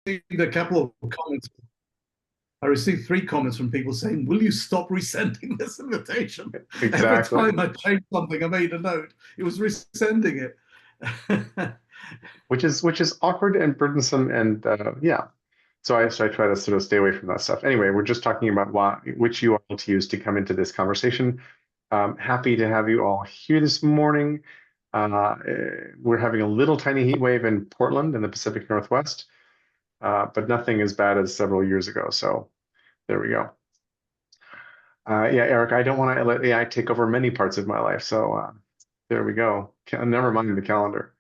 a couple of comments. I received 3 comments from people saying, "Will you stop resending this invitation?" Every Exactly. time I changed something, I made a note. It was resending it. Which is awkward and burdensome and yeah. So I try to sort of stay away from that stuff. Anyway, we're just talking about which URL to use to come into this conversation. Happy to have you all here this morning. We're having a little tiny heat wave in Portland in the Pacific Northwest, but nothing as bad as several years ago. So there we go. Yeah, Eric, I don't want to let AI take over many parts of my life. So there we go. Never mind the calendar.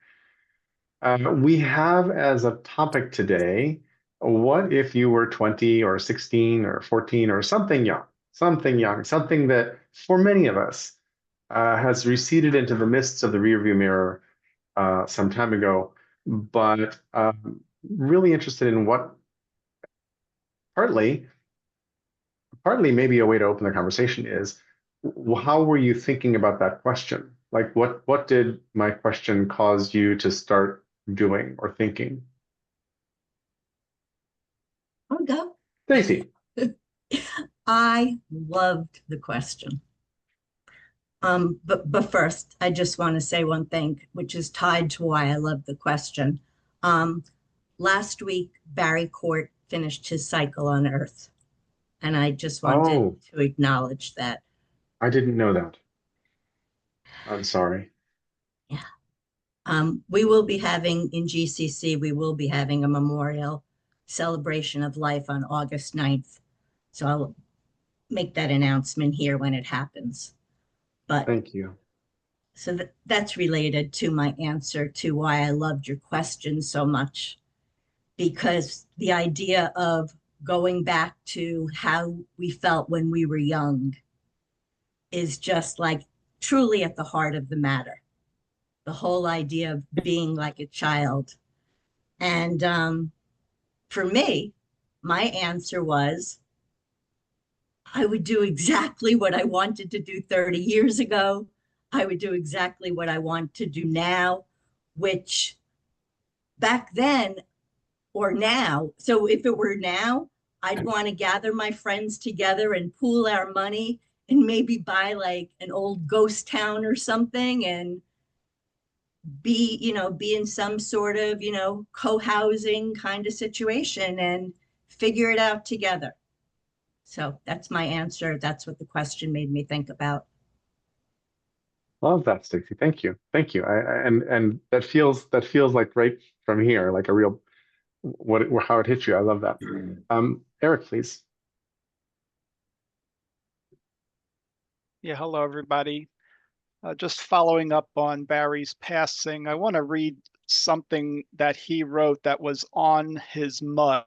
We have as a topic today, what if you were 20 or 16 or 14 or something young, something that for many of us has receded into the mists of the rearview mirror some time ago, but really interested in what partly maybe a way to open the conversation is how were you thinking about that question? Like what did my question cause you to start doing or thinking? I'll go. Stacy. I loved the question. But first, I just want to say one thing, which is tied to why I love the question. Um, Last week, Barry Court finished his cycle on Earth, and I just wanted Oh, to acknowledge that. I didn't know that. I'm sorry. Yeah. We will be having in GCC, we will be having a memorial celebration of life on August 9th. So I'll make that announcement here when it happens. But Thank you. so that's related to my answer to why I loved your question so much, because the idea of going back to how we felt when we were young is just like truly at the heart of the matter. The whole idea of being like a child. And for me, my answer was I would do exactly what I wanted to do 30 years ago. I would do exactly what I want to do now, which back then or now, so if it were now, I'd want to gather my friends together and pool our money and maybe buy like an old ghost town or something and be in some sort of, co-housing kind of situation and figure it out together. So that's my answer. That's what the question made me think about. Love that, Stacy. Thank you. Thank you. And that feels like right from here, like a real how it hit you. I love that. Eric, please. Yeah, hello, everybody. Just following up on Barry's passing, I want to read something that he wrote that was on his mud.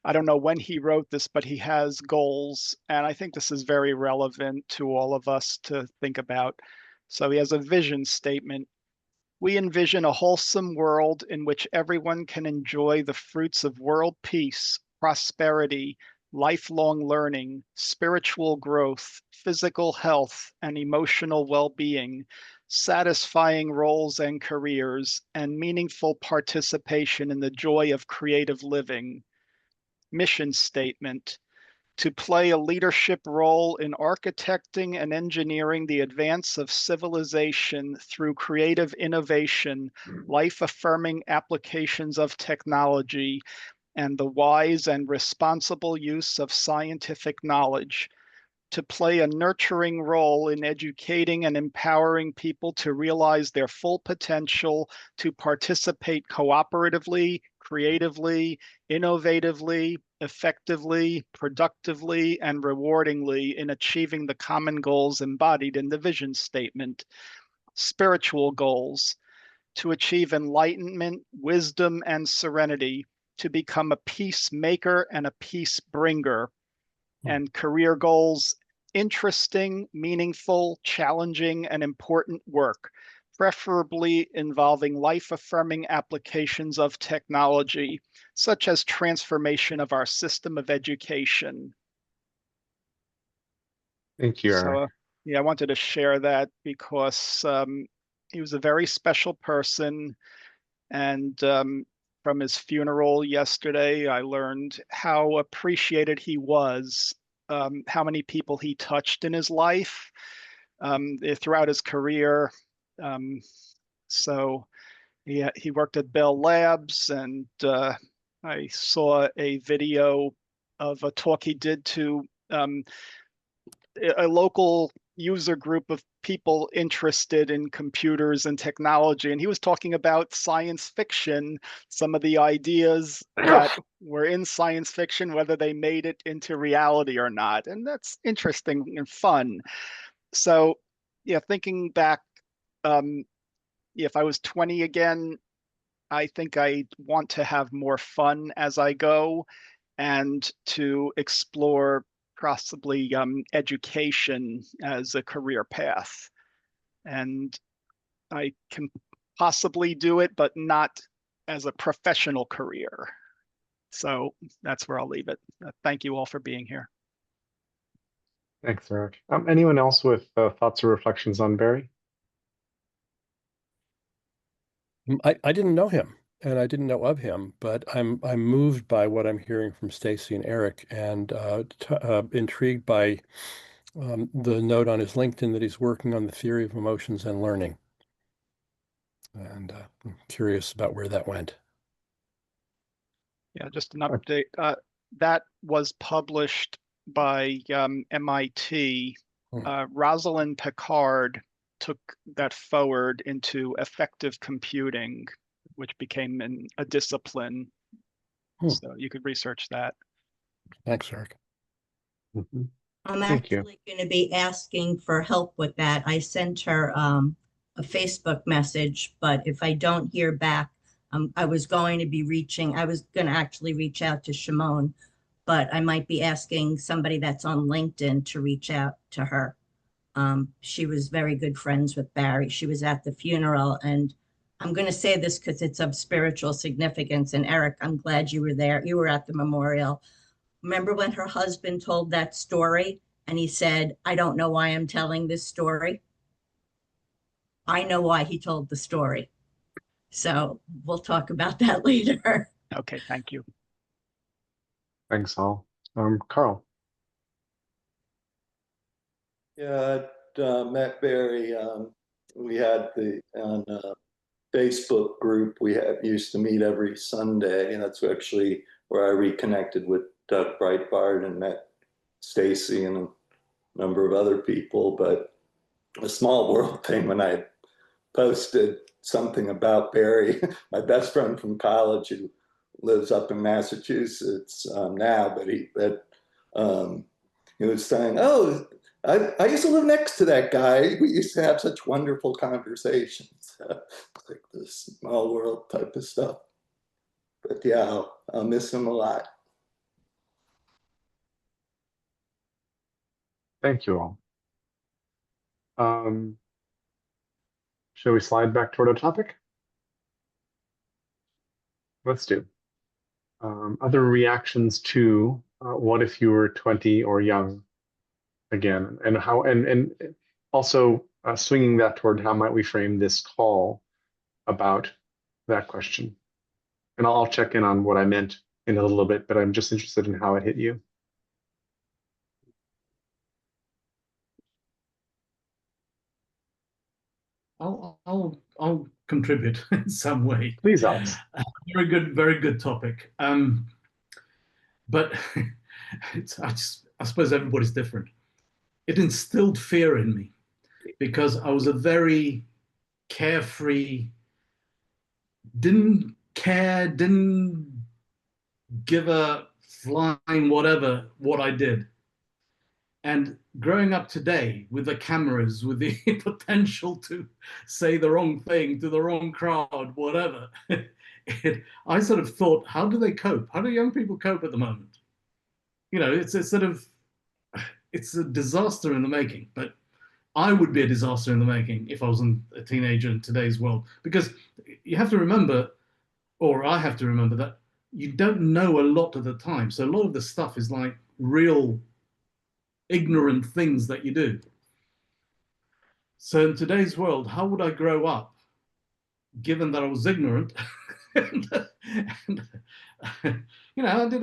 I don't know when he wrote this, but he has goals, and I think this is very relevant to all of us to think about. So he has a vision statement. We envision a wholesome world in which everyone can enjoy the fruits of world peace, prosperity, lifelong learning, spiritual growth, physical health, and emotional well-being, satisfying roles and careers, and meaningful participation in the joy of creative living. Mission statement: to play a leadership role in architecting and engineering the advance of civilization through creative innovation, life-affirming applications of technology, and the wise and responsible use of scientific knowledge, to play a nurturing role in educating and empowering people to realize their full potential, to participate cooperatively, creatively, innovatively, effectively, productively, and rewardingly in achieving the common goals embodied in the vision statement. Spiritual goals: to achieve enlightenment, wisdom, and serenity, to become a peacemaker and a peace bringer. And career goals: interesting, meaningful, challenging, and important work, preferably involving life-affirming applications of technology, such as transformation of our system of education. Thank you, Eric. So, yeah, I wanted to share that because he was a very special person, and from his funeral yesterday. I learned how appreciated he was, how many people he touched in his life, throughout his career. So he worked at Bell Labs, and I saw a video of a talk he did to a local user group of people interested in computers and technology, and he was talking about science fiction, some of the ideas that were in science fiction, whether they made it into reality or not, and that's interesting and fun. So yeah, thinking back, if I was 20 again, I think I want to have more fun as I go, and to explore possibly education as a career path. And I can possibly do it, but not as a professional career. So that's where I'll leave it. Thank you all for being here. Thanks, Eric. Anyone else with thoughts or reflections on Barry? I didn't know him, and I didn't know of him, but I'm moved by what I'm hearing from Stacy and Eric, and intrigued by the note on his LinkedIn that he's working on the theory of emotions and learning. And I'm curious about where that went. Yeah, just an update. That was published by MIT. Rosalind Picard took that forward into effective computing, which became a discipline. So you could research that. Thanks, Eric. Mm-hmm. I'm actually going to be asking for help with that. I sent her a Facebook message, but if I don't hear back, I was going to actually reach out to Shimon, but I might be asking somebody that's on LinkedIn to reach out to her. She was very good friends with Barry. She was at the funeral, and I'm going to say this because it's of spiritual significance. And Eric, I'm glad you were there. You were at the memorial. Remember when her husband told that story and he said, I don't know why I'm telling this story. I know why he told the story. So we'll talk about that later. Okay, thank you. Thanks, all. Carl. Yeah, I met Barry. We had on Facebook group, we used to meet every Sunday, and that's actually where I reconnected with Doug Breitbart and met Stacy and a number of other people. But a small world thing, when I posted something about Barry, my best friend from college who lives up in Massachusetts now, but he was saying, oh, I used to live next to that guy. We used to have such wonderful conversations. Like this small world type of stuff. But yeah, I'll miss him a lot. Thank you all. Shall we slide back toward our topic? Let's do. Other reactions to what if you were 20 or young again, and how, and also swinging that toward how might we frame this call about that question. And I'll check in on what I meant in a little bit, but I'm just interested in how it hit you. I'll contribute in some way. Please, Alex. Very good topic. But I suppose everybody's different. It instilled fear in me because I was a very carefree, didn't care, didn't give a flying whatever what I did. And growing up today with the cameras, with the potential to say the wrong thing to the wrong crowd, whatever, I sort of thought, how do they cope? How do young people cope at the moment? You know, it's a disaster in the making, but I would be a disaster in the making if I was a teenager in today's world, because you have to remember, or I have to remember, that you don't know a lot of the time. So a lot of the stuff is like real ignorant things that you do. So in today's world, how would I grow up given that I was ignorant and, you know, I made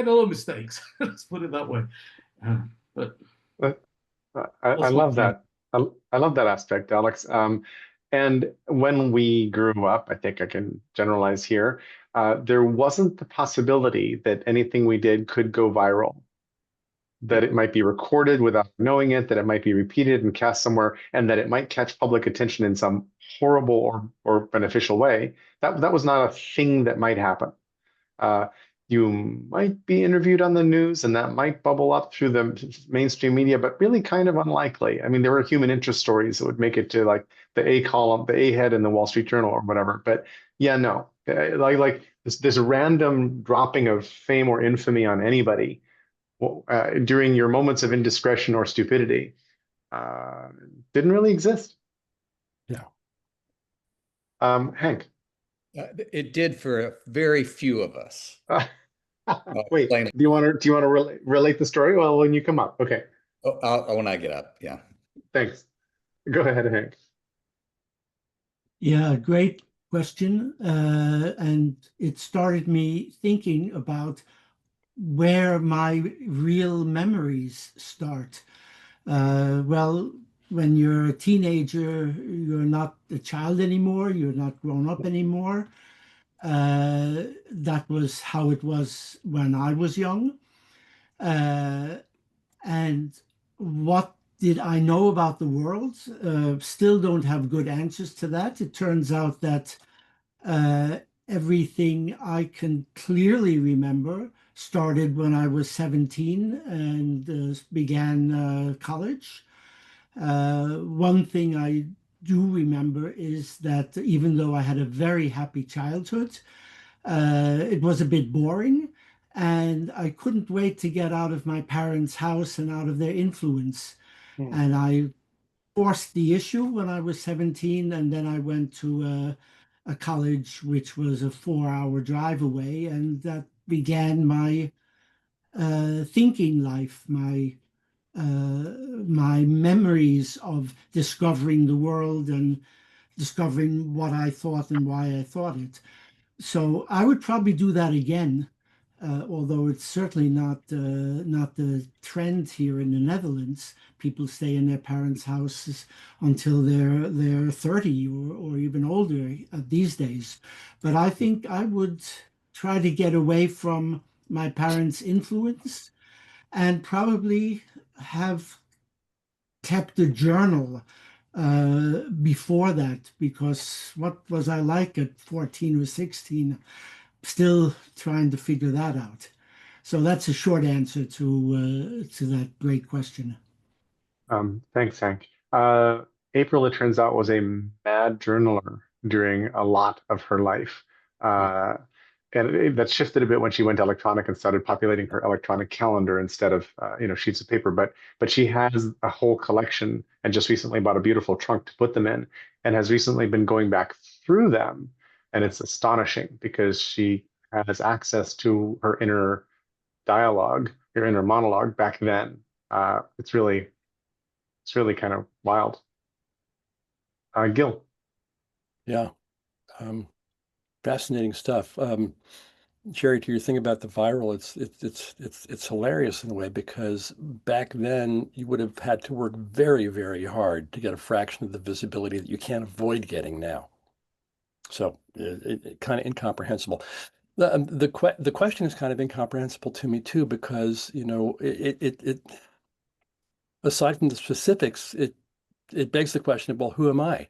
a lot of mistakes. Let's put it that way. But But I that's my love opinion. that. I love that aspect, Alex. And when we grew up, I think I can generalize here, there wasn't the possibility that anything we did could go viral, that it might be recorded without knowing it, that it might be repeated and cast somewhere, and that it might catch public attention in some horrible or beneficial way. That was not a thing that might happen. Uh, you might be interviewed on the news, and that might bubble up through the mainstream media, but really kind of unlikely. I mean, there were human interest stories that would make it to like the A column, the A head in the Wall Street Journal or whatever. But yeah, no, like this random dropping of fame or infamy on anybody during your moments of indiscretion or stupidity uh, didn't really exist. Yeah. Hank. It did for very few of us. I'll Wait, explain it. do you want to relate the story? Well, when you come up, okay. When I get up, yeah. Thanks. Go ahead, Hank. Yeah, great question. And it started me thinking about where my real memories start. Well, when you're a teenager, you're not a child anymore, you're not grown up anymore. That was how it was when I was young. Uh, and what did I know about the world? Still don't have good answers to that. It turns out that uh, everything I can clearly remember started when I was 17 and began college. One thing I do remember is that even though I had a very happy childhood, it was a bit boring, and I couldn't wait to get out of my parents' house and out of their influence. Hmm. And I forced the issue when I was 17, and then I went to a college which was a 4-hour drive away, and that began my thinking life, my memories of discovering the world and discovering what I thought and why I thought it. So I would probably do that again, although it's certainly not the trend here in the Netherlands. People stay in their parents' houses until they're 30 or even older these days. But I think I would try to get away from my parents' influence and probably have kept a journal before that, because what was I like at 14 or 16? Still trying to figure that out. So that's a short answer to that great question. Thanks, Hank. April, it turns out, was a mad journaler during a lot of her life. Uh, and that shifted a bit when she went electronic and started populating her electronic calendar instead of sheets of paper. But she has a whole collection and just recently bought a beautiful trunk to put them in, and has recently been going back through them, and it's astonishing because she has access to her inner dialogue, her inner monologue back then. It's really kind of wild. Gil. Yeah. Fascinating stuff. Jerry, to your thing about the viral, it's hilarious in a way, because back then you would have had to work very, very hard to get a fraction of the visibility that you can't avoid getting now. So it kind of incomprehensible. The question is kind of incomprehensible to me too, because it aside from the specifics, it begs the question of, well, who am I?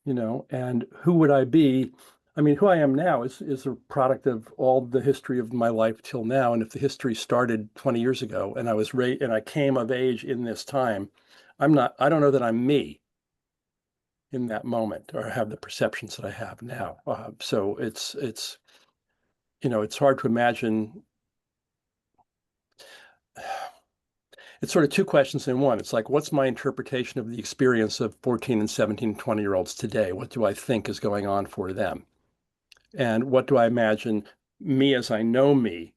And who would I be? I mean, who I am now is a product of all the history of my life till now. And if the history started 20 years ago and I came of age in this time, I don't know that I'm me in that moment, or have the perceptions that I have now. So it's hard to imagine. It's sort of two questions in one. It's like, what's my interpretation of the experience of 14 and 17, 20-year-olds today? What do I think is going on for them? And what do I imagine me as I know me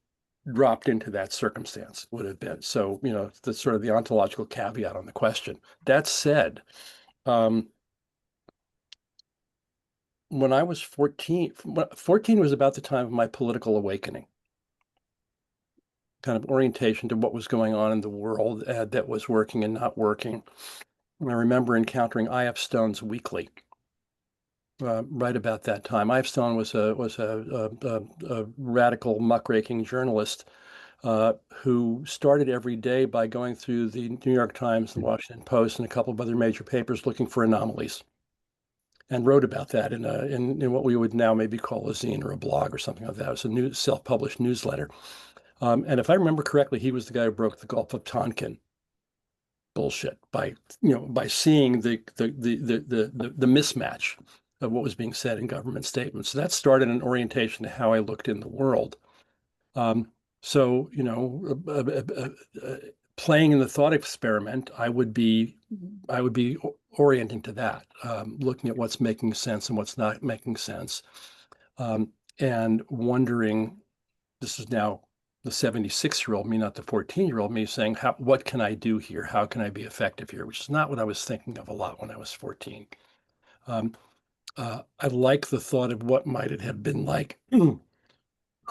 dropped into that circumstance would have been? So, that's sort of the ontological caveat on the question. That said, when I was 14, 14 was about the time of my political awakening, kind of orientation to what was going on in the world that was working and not working. And I remember encountering I.F. Stone's Weekly right about that time. I.F. Stone was a radical muckraking journalist who started every day by going through the New York Times and Washington Post and a couple of other major papers looking for anomalies, and wrote about that in what we would now maybe call a zine or a blog or something like that. It was a new self-published newsletter. And if I remember correctly, he was the guy who broke the Gulf of Tonkin bullshit by seeing the mismatch of what was being said in government statements. So that started an orientation to how I looked in the world. So, playing in the thought experiment, I would be orienting to that, looking at what's making sense and what's not making sense, and wondering, this is now the 76-year-old me, not the 14-year-old me, saying, what can I do here? How can I be effective here? Which is not what I was thinking of a lot when I was 14. I like the thought of what might it have been like. Who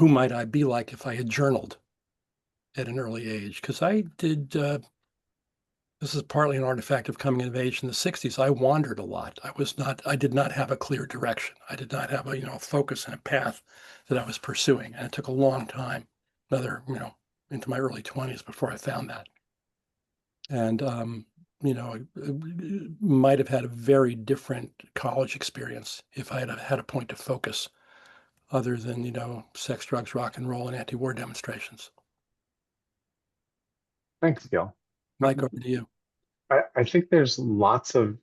might I be like if I had journaled at an early age? Because I did, this is partly an artifact of coming of age in the 60s. I wandered a lot. I did not have a clear direction. I did not have a focus and a path that I was pursuing. And it took a long time, into my early 20s before I found that. And, I might have had a very different college experience if I had had a point of focus other than, sex, drugs, rock and roll, and anti-war demonstrations. Thanks, Gil. Mike, over to you. I think there's lots of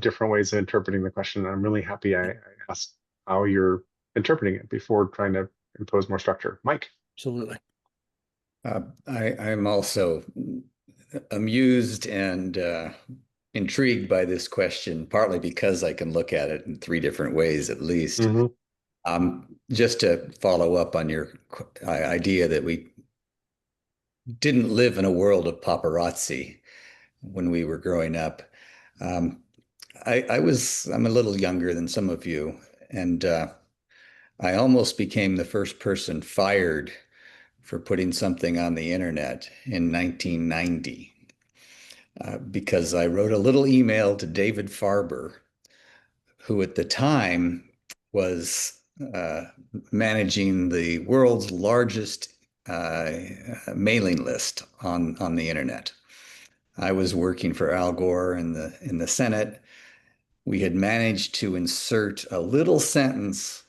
different ways of interpreting the question. I'm really happy I asked how you're interpreting it before trying to impose more structure. Mike. Absolutely. I'm also amused and intrigued by this question, partly because I can look at it in three different ways at least. Mm-hmm. Just to follow up on your idea that we didn't live in a world of paparazzi when we were growing up. I'm a little younger than some of you, and I almost became the first person fired for putting something on the internet in 1990 because I wrote a little email to David Farber, who at the time was managing the world's largest mailing list on the internet. I was working for Al Gore in the Senate. We had managed to insert a little sentence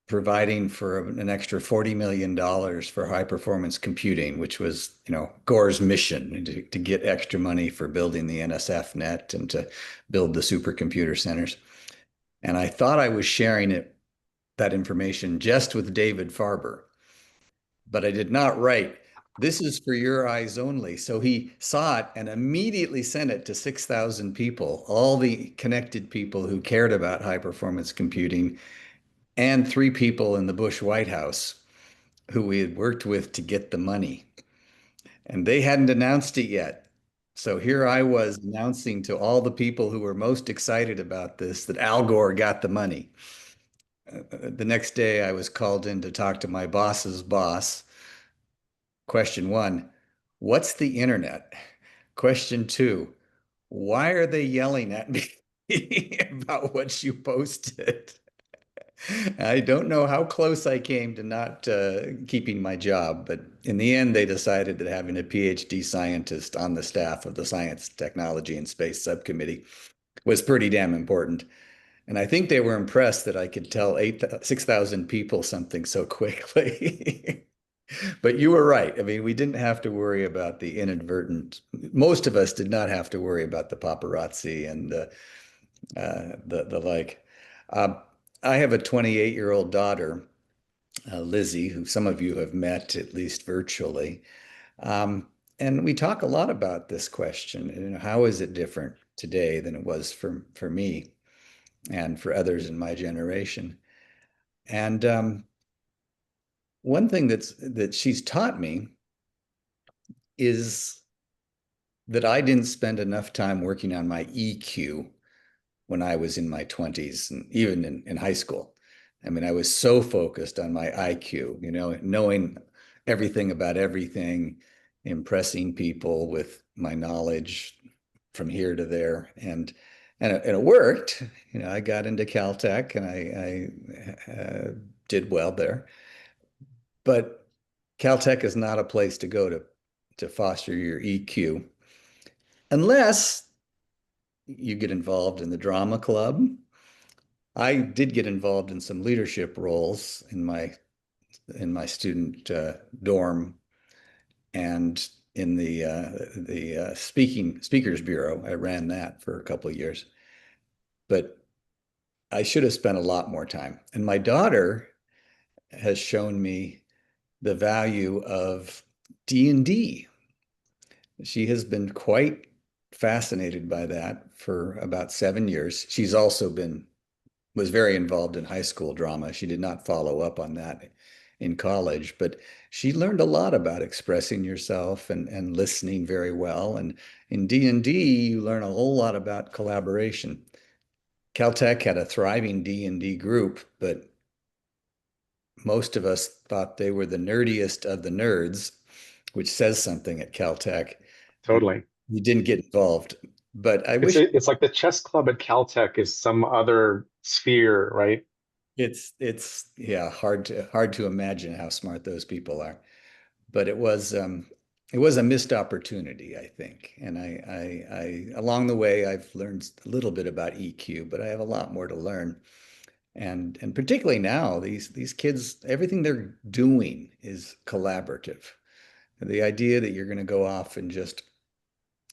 providing for an extra $40 million for high performance computing, which was, Gore's mission to get extra money for building the NSF net and to build the supercomputer centers. And I thought I was sharing that information just with David Farber, but I did not write, "This is for your eyes only." So he saw it and immediately sent it to 6,000 people, all the connected people who cared about high performance computing, and 3 people in the Bush White House who we had worked with to get the money. And they hadn't announced it yet. So here I was announcing to all the people who were most excited about this that Al Gore got the money. The next day I was called in to talk to my boss's boss. Question 1, what's the internet? Question 2, why are they yelling at me about what you posted? I don't know how close I came to not keeping my job, but in the end, they decided that having a PhD scientist on the staff of the Science, Technology, and Space Subcommittee was pretty damn important. And I think they were impressed that I could tell 6,000 people something so quickly. But you were right. I mean, we didn't have to worry about the inadvertent. Most of us did not have to worry about the paparazzi and the like. I have a 28-year-old daughter, Lizzie, who some of you have met at least virtually. And we talk a lot about this question. How is it different today than it was for me and for others in my generation? And one thing that she's taught me is that I didn't spend enough time working on my EQ when I was in my 20s and even in high school. I mean, I was so focused on my IQ, knowing everything about everything, impressing people with my knowledge from here to there. And it worked. I got into Caltech and I did well there. But Caltech is not a place to go to foster your EQ unless you get involved in the drama club. I did get involved in some leadership roles in my student dorm and in the speakers bureau. I ran that for a couple of years, but I should have spent a lot more time. And my daughter has shown me the value of D&D. She has been quite fascinated by that for about 7 years. She's also was very involved in high school drama. She did not follow up on that in college, but she learned a lot about expressing yourself and listening very well. And in D&D, you learn a whole lot about collaboration. Caltech had a thriving D&D group, but most of us thought they were the nerdiest of the nerds, which says something at Caltech. Totally. You didn't get involved, but I It's wish it's like the chess club at Caltech is some other sphere, right? it's yeah, hard to imagine how smart those people are. But it was a missed opportunity, I think. And I along the way I've learned a little bit about EQ, but I have a lot more to learn. And particularly now, these kids, everything they're doing is collaborative. The idea that you're going to go off and just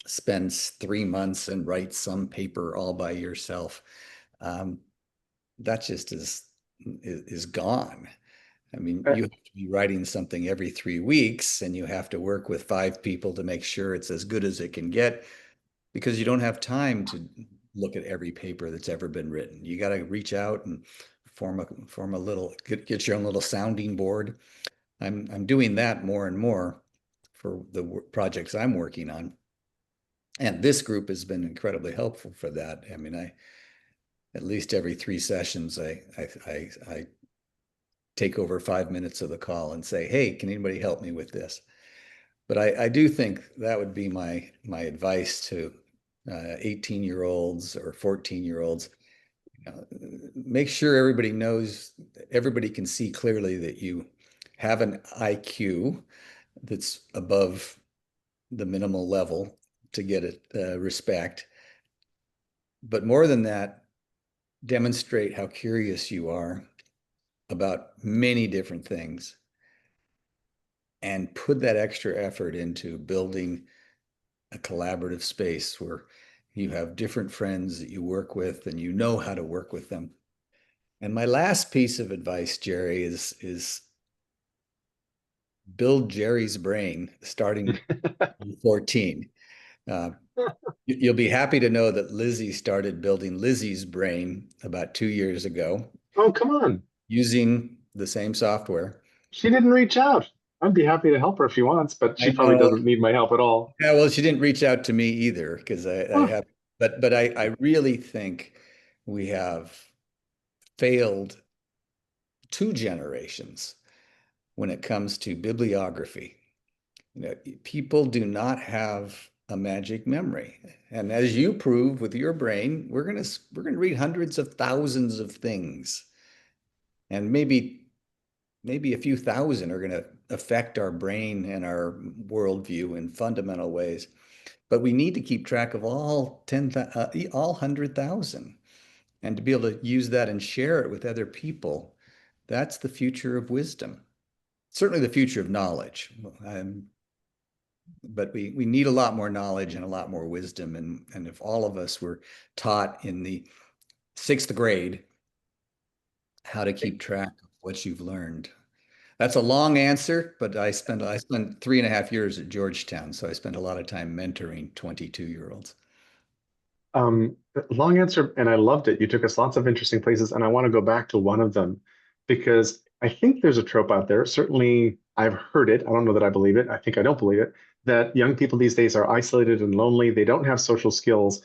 spend 3 months and write some paper all by yourself, that just is gone. I mean, Uh, you have to be writing something every 3 weeks, and you have to work with 5 people to make sure it's as good as it can get, because you don't have time to look at every paper that's ever been written. You got to reach out and form a little get your own little sounding board. I'm doing that more and more for the projects I'm working on, and this group has been incredibly helpful for that. I mean, I at least every 3 sessions, I take over 5 minutes of the call and say, "Hey, can anybody help me with this?" But I do think that would be my advice to 18-year-olds or 14-year-olds. Make sure everybody can see clearly that you have an IQ that's above the minimal level to get it respect. But more than that, demonstrate how curious you are about many different things and put that extra effort into building a collaborative space where you have different friends that you work with and you know how to work with them. And my last piece of advice, Jerry, is build Jerry's brain starting at 14. You'll be happy to know that Lizzie started building Lizzie's brain about 2 years ago Oh, come on. using the same software. She didn't reach out. I'd be happy to help her if she wants, but she I probably know. doesn't need my help at all. Yeah, well, she didn't reach out to me either because I Huh. have, but I really think we have failed 2 generations when it comes to bibliography. People do not have a magic memory. And as you prove with your brain, we're going to read hundreds of thousands of things. And maybe a few thousand are going to affect our brain and our worldview in fundamental ways. But we need to keep track of all 100,000, and to be able to use that and share it with other people. That's the future of wisdom. Certainly the future of knowledge. But we need a lot more knowledge and a lot more wisdom. And if all of us were taught in the 6th grade how to keep track of what you've learned. That's a long answer, but I spent 3.5 years at Georgetown, so I spent a lot of time mentoring 22-year-olds. Long answer, and I loved it. You took us lots of interesting places, and I want to go back to one of them because I think there's a trope out there. Certainly, I've heard it. I don't know that I believe it. I think I don't believe it, that young people these days are isolated and lonely. They don't have social skills.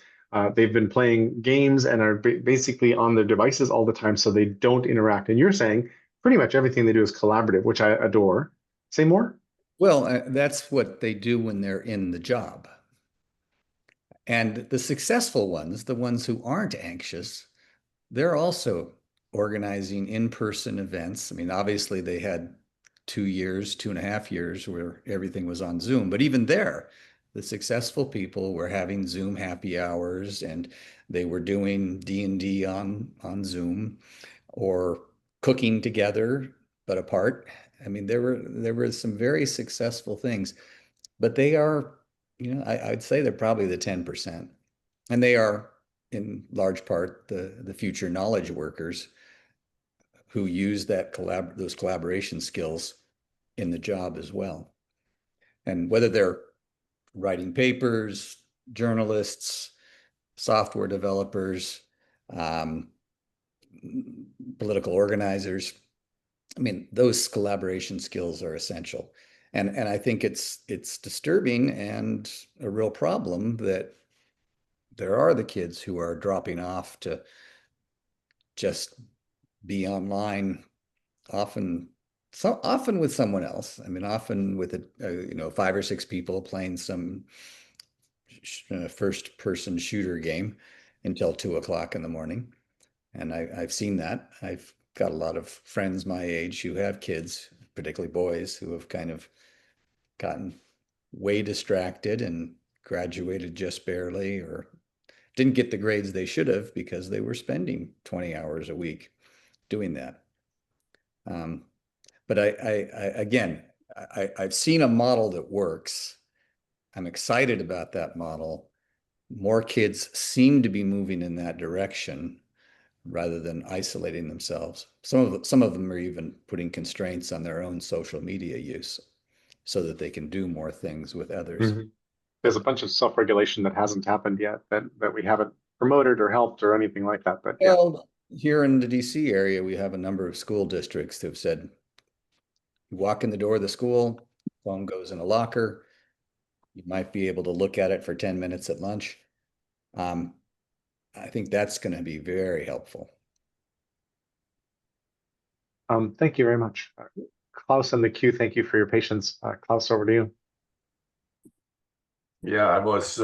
They've been playing games and are basically on their devices all the time, so they don't interact. And you're saying pretty much everything they do is collaborative, which I adore. Say more? Well, that's what they do when they're in the job. And the successful ones, the ones who aren't anxious, they're also organizing in-person events. I mean, obviously they had 2 years, 2.5 years where everything was on Zoom, but even there, the successful people were having Zoom happy hours and they were doing D&D on Zoom or cooking together but apart. I mean, there were some very successful things, but they are, I'd say they're probably the 10%. And they are in large part the future knowledge workers who use those collaboration skills in the job as well. And whether they're writing papers, journalists, software developers, um, political organizers, I mean, those collaboration skills are essential. And I think it's disturbing and a real problem that there are the kids who are dropping off to just be online, often with someone else. I mean, often with 5 or 6 people playing some first person shooter game until 2 o'clock in the morning. And I've seen that. I've got a lot of friends my age who have kids, particularly boys, who have kind of gotten way distracted and graduated just barely or didn't get the grades they should have because they were spending 20 hours a week doing that. But I've seen a model that works. I'm excited about that model. More kids seem to be moving in that direction rather than isolating themselves. Some of them are even putting constraints on their own social media use so that they can do more things with others. Mm-hmm. There's a bunch of self-regulation that hasn't happened yet that we haven't promoted or helped or anything like that. But yeah. Well, here in the DC area, we have a number of school districts that have said, you walk in the door of the school, phone goes in a locker. You might be able to look at it for 10 minutes at lunch. I think that's going to be very helpful. Thank you very much. Klaus in the queue, thank you for your patience. Klaus, over to you. Yeah, I was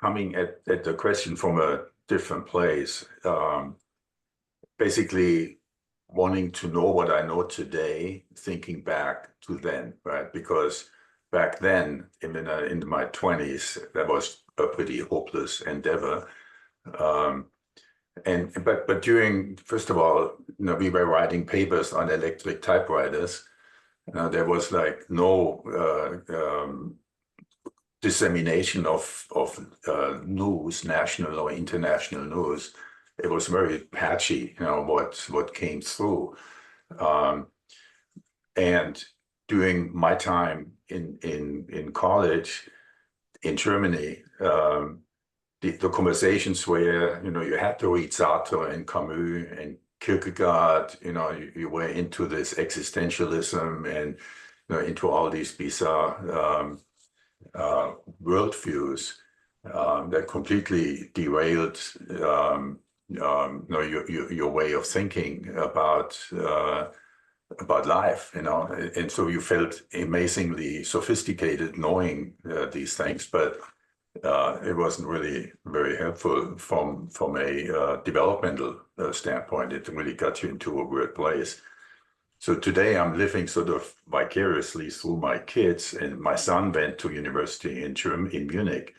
coming at the question from a different place. Basically wanting to know what I know today, thinking back to then, right? Because back then, in my 20s, that was a pretty hopeless endeavor. But during, first of all, we were writing papers on electric typewriters. There was like no dissemination of news, national or international news. It was very patchy, what came through. And during my time in college in Germany, the conversations where you had to read Sartre and Camus and Kierkegaard, you were into this existentialism and into all these bizarre worldviews that completely derailed your way of thinking about life, and so you felt amazingly sophisticated knowing these things, but it wasn't really very helpful from a developmental standpoint. It really got you into a weird place. So today I'm living sort of vicariously through my kids, and my son went to university in Munich,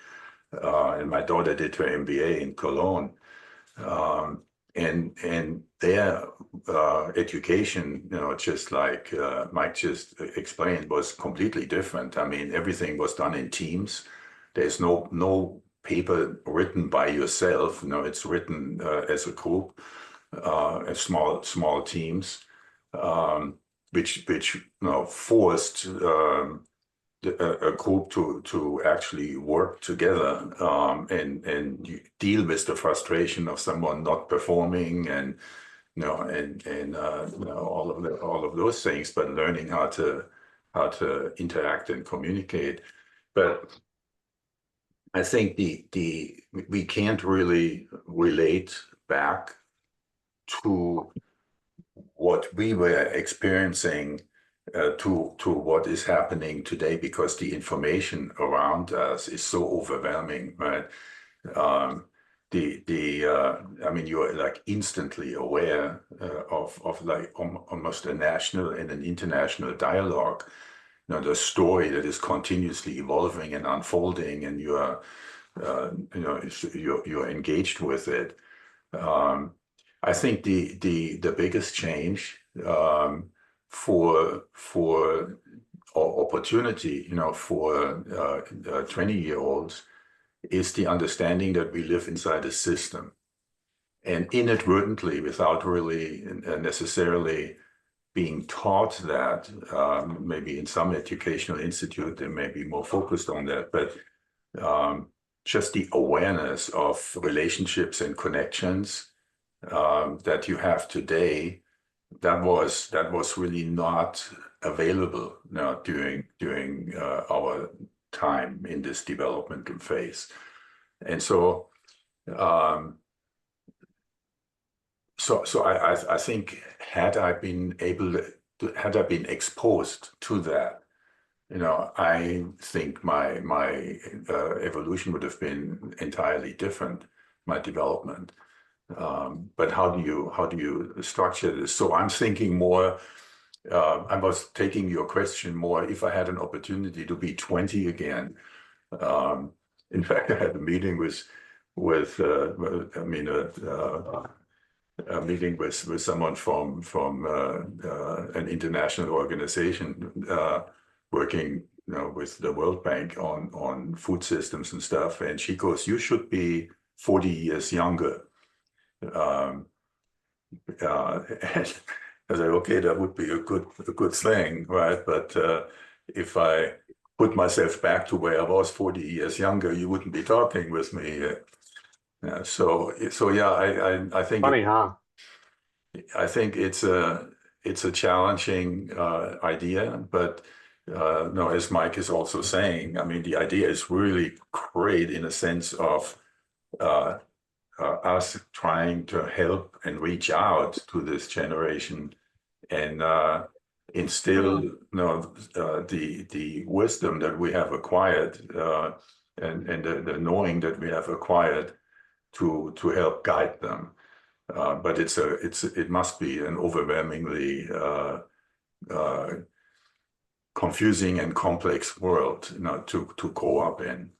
and my daughter did her MBA in Cologne, and their education, just like Mike just explained, was completely different. I mean, everything was done in teams. There's no paper written by yourself. It's written as a group, as small teams, which forced a group to actually work together and deal with the frustration of someone not performing and all of those things, but learning how to interact and communicate. But I think we can't really relate back to what we were experiencing to what is happening today, because the information around us is so overwhelming, right? I mean, you're like instantly aware of like almost a national and an international dialogue. You know, the story that is continuously evolving and unfolding, and you know, you're engaged with it. I think the biggest change for or opportunity, you know, for 20-year-olds is the understanding that we live inside a system, and inadvertently, without really necessarily being taught that, maybe in some educational institute they may be more focused on that, but just the awareness of relationships and connections that you have today, that was really not available, you know, during our time in this developmental phase. And so I think had I been exposed to that, you know, I think my evolution would have been entirely different, my development. But how do you structure this? So I'm thinking more. I was taking your question more. If I had an opportunity to be 20 again, in fact, I had a meeting with I mean, a meeting with someone from an international organization working, you know, with the World Bank on food systems and stuff. And she goes, "You should be 40 years younger." And I was like, okay, that would be a good thing, right? But if I put myself back to where I was 40 years younger, you wouldn't be talking with me. So yeah, I think Funny, huh? I think it's a challenging idea, but no, as Mike is also saying, I mean, the idea is really great in a sense of us trying to help and reach out to this generation and instill, you know, the wisdom that we have acquired and the knowing that we have acquired to help guide them. But it must be an overwhelmingly confusing and complex world, you know, to grow up in.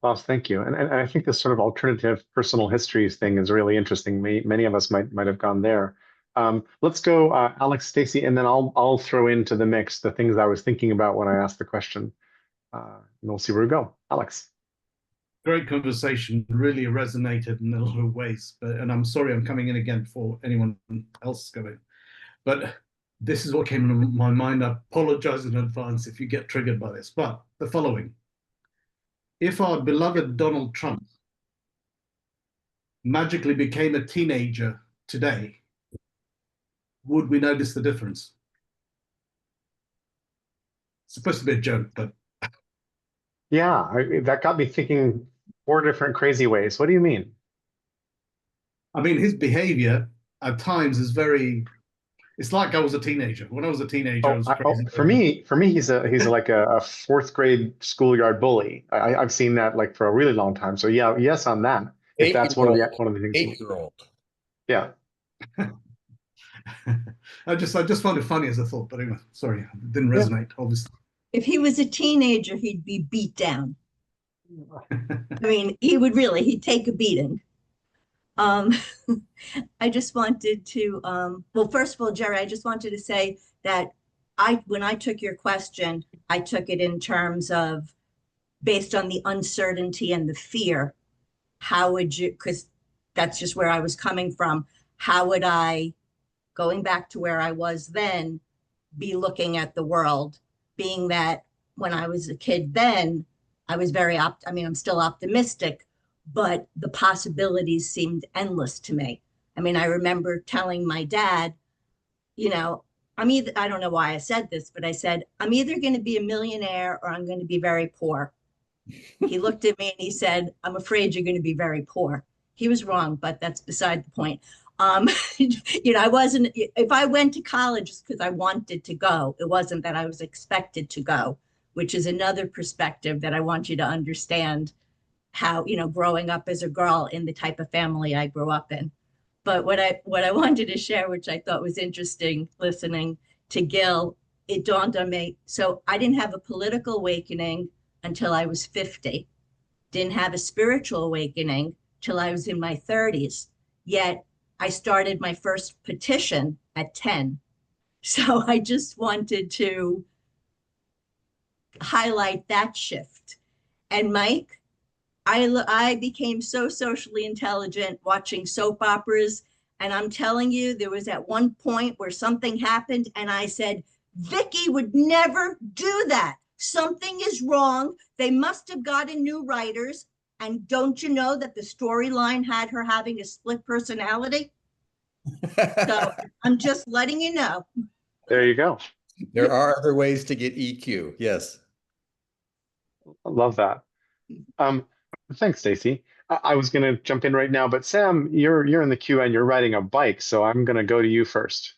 Ross, thank you. And I think this sort of alternative personal histories thing is really interesting. Many of us might have gone there. Let's go, Alex, Stacy, and then I'll throw into the mix the things I was thinking about when I asked the question. And we'll see where we go. Alex. Great conversation, really resonated in a lot of ways. And I'm sorry I'm coming in again before anyone else is going. But this is what came into my mind. I apologize in advance if you get triggered by this. But the following: if our beloved Donald Trump magically became a teenager today, would we notice the difference? It's supposed to be a joke, but Yeah, that got me thinking 4 different crazy ways. What do you mean? I mean, his behavior at times is very. It's like I was a teenager. When I was a teenager, I was crazy. For me, he's like a 4th grade schoolyard bully. I've seen that like for a really long time. So yeah, yes on that. If that's one of the things. 8-year-old. Yeah. I just found it funny as a thought, but anyway, sorry, it didn't resonate, obviously. If he was a teenager, he'd be beat down. I mean, he'd take a beating. I just wanted to, well, first of all, Jerry, I just wanted to say that when I took your question, I took it in terms of based on the uncertainty and the fear. How would you, because that's just where I was coming from. How would I, going back to where I was then, be looking at the world, being that when I was a kid then, I was I'm still optimistic, but the possibilities seemed endless to me. I mean, I remember telling my dad, you know, I don't know why I said this, but I said, I'm either going to be a millionaire or I'm going to be very poor. He looked at me and he said, I'm afraid you're going to be very poor. He was wrong, but that's beside the point. I wasn't, if I went to college, it's because I wanted to go. It wasn't that I was expected to go, which is another perspective that I want you to understand how, growing up as a girl in the type of family I grew up in. But what I wanted to share, which I thought was interesting listening to Gil, it dawned on me. So I didn't have a political awakening until I was 50. Didn't have a spiritual awakening till I was in my 30s. Yet I started my first petition at 10. So I just wanted to highlight that shift. And Mike, I became so socially intelligent watching soap operas. And I'm telling you, there was at one point where something happened and I said, Vicky would never do that. Something is wrong. They must have gotten new writers. And don't you know that the storyline had her having a split personality? So I'm just letting you know. There you go. There are other ways to get EQ. Yes. I love that. Thanks, Stacy. I was going to jump in right now, but Sam, you're in the queue and you're riding a bike, so I'm going to go to you first.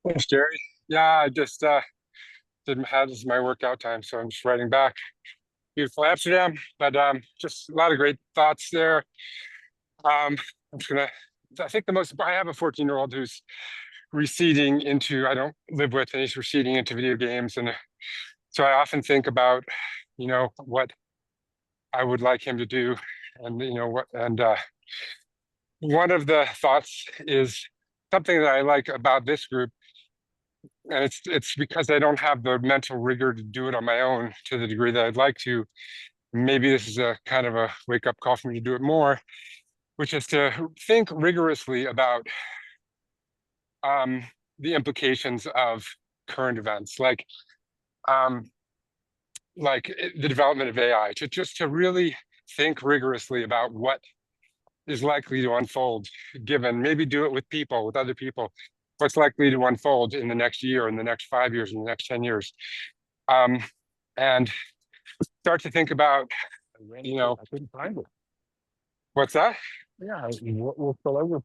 Thanks, Jerry. Yeah, I just this is my workout time, so I'm just riding back. Beautiful Amsterdam, but just a lot of great thoughts there. I think I have a 14-year-old who's receding into, I don't live with, and he's receding into video games. And so I often think about, what I would like him to do. And, one of the thoughts is something that I like about this group. And it's because I don't have the mental rigor to do it on my own to the degree that I'd like to. Maybe this is a kind of a wake-up call for me to do it more, which is to think rigorously about the implications of current events, like the development of AI, to really think rigorously about what is likely to unfold, given, maybe do it with other people, what's likely to unfold in the next year, in the next 5 years, in the next 10 years. And start to think about, I couldn't find it. What's that? Yeah, we'll fill over.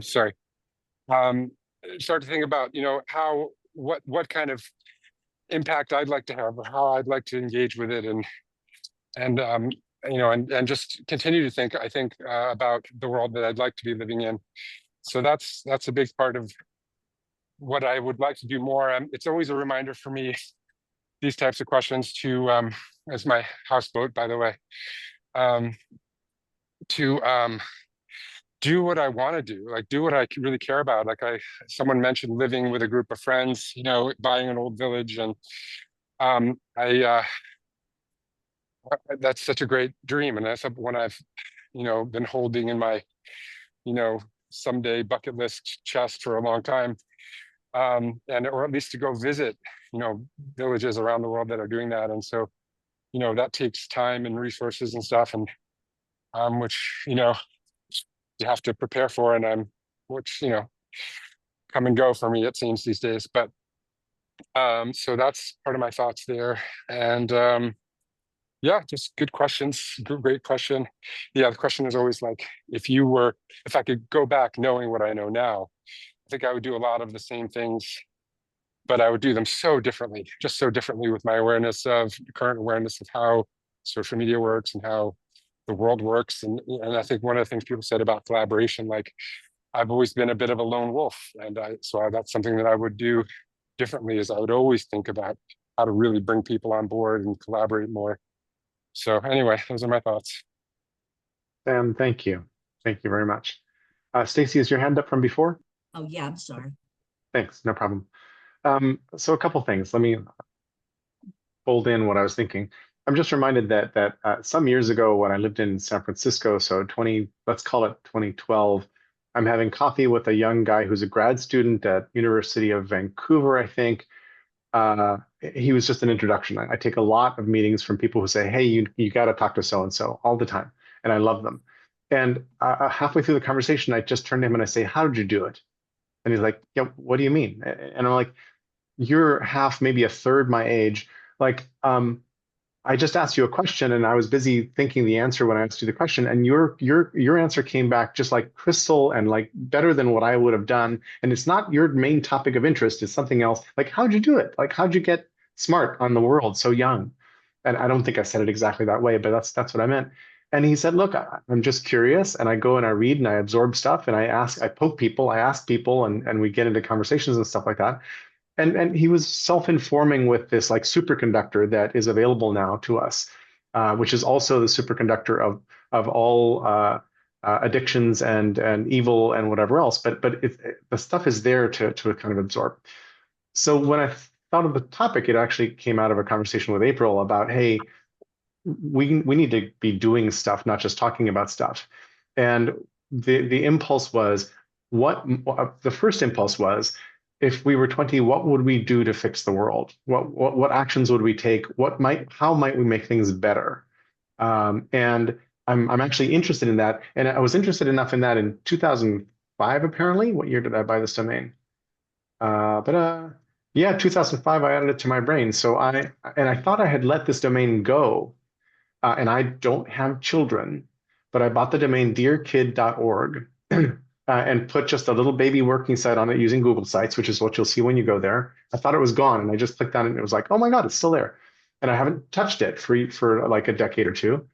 Sorry. Start to think about, what kind of impact I'd like to have, or how I'd like to engage with it, and just continue to think, I think, about the world that I'd like to be living in. So that's a big part of what I would like to do more. It's always a reminder for me, these types of questions, to as my houseboat, by the way, to do what I want to do, like do what I really care about. Like someone mentioned living with a group of friends, buying an old village, and that's such a great dream, and that's one I've, been holding in my, someday bucket list chest for a long time, or at least to go visit, villages around the world that are doing that. And so, that takes time and resources and stuff, and which you have to prepare for, and which come and go for me, it seems, these days. But so that's part of my thoughts there. And yeah, just good questions. Great question. Yeah, the question is always like, if I could go back knowing what I know now, I think I would do a lot of the same things, but I would do them so differently, just so differently, with my current awareness of how social media works and how the world works. And I think one of the things people said about collaboration, like, I've always been a bit of a lone wolf. And so that's something that I would do differently, is I would always think about how to really bring people on board and collaborate more. So anyway, those are my thoughts. Sam, thank you. Thank you very much. Stacy, is your hand up from before? Oh, yeah, I'm sorry. Thanks, no problem. So a couple things. Let me fold in what I was thinking. I'm just reminded that some years ago when I lived in San Francisco, so let's call it 2012, I'm having coffee with a young guy who's a grad student at University of Vancouver, I think. He was just an introduction. I take a lot of meetings from people who say, hey, you got to talk to so-and-so, all the time. And I love them. And halfway through the conversation, I just turn to him and I say, how did you do it? And he's like, yeah, what do you mean? And I'm like, you're half, maybe a third my age. Like, I just asked you a question and I was busy thinking the answer when I asked you the question, and your answer came back just like crystal and like better than what I would have done. And it's not your main topic of interest, it's something else. Like, how'd you do it? Like, how'd you get smart on the world so young? And I don't think I said it exactly that way, but that's what I meant. And he said, look, I'm just curious, and I go and I read and I absorb stuff and I poke people, I ask people, and we get into conversations and stuff like that. And he was self-informing with this like superconductor that is available now to us, which is also the superconductor of all addictions and evil and whatever else. But the stuff is there to kind of absorb. So when I thought of the topic, it actually came out of a conversation with April about, hey, we need to be doing stuff, not just talking about stuff. And the impulse was what the first impulse was, if we were 20, what would we do to fix the world? What actions would we take? How might we make things better? And I'm actually interested in that. And I was interested enough in that in 2005, apparently. What year did I buy this domain? Yeah, 2005, I added it to my brain. So I thought I had let this domain go, and I don't have children, but I bought the domain dearkid.org and put just a little baby working site on it using Google Sites, which is what you'll see when you go there. I thought it was gone, and I just clicked on it, and it was like, oh my God, it's still there. And I haven't touched it for like a decade or two.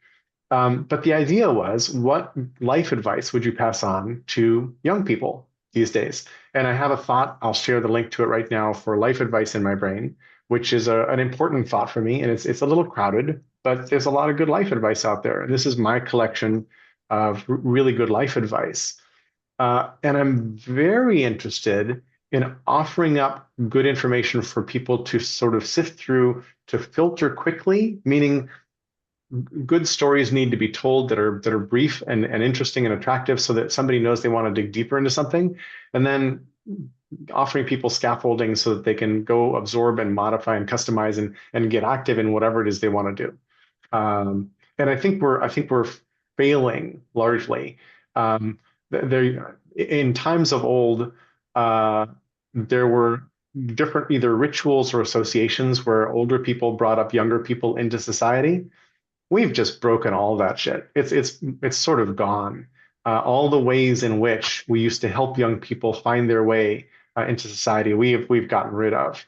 But the idea was, what life advice would you pass on to young people these days? And I have a thought, I'll share the link to it right now, for life advice in my brain, which is an important thought for me. And it's a little crowded, but there's a lot of good life advice out there. And this is my collection of really good life advice. And I'm very interested in offering up good information for people to sort of sift through, to filter quickly, meaning good stories need to be told that are brief and interesting and attractive, so that somebody knows they want to dig deeper into something, and then offering people scaffolding so that they can go absorb and modify and customize and get active in whatever it is they want to do. And I think we're failing largely. There, in times of old, there were different either rituals or associations where older people brought up younger people into society. We've just broken all that shit. It's sort of gone. All the ways in which we used to help young people find their way into society, we've gotten rid of.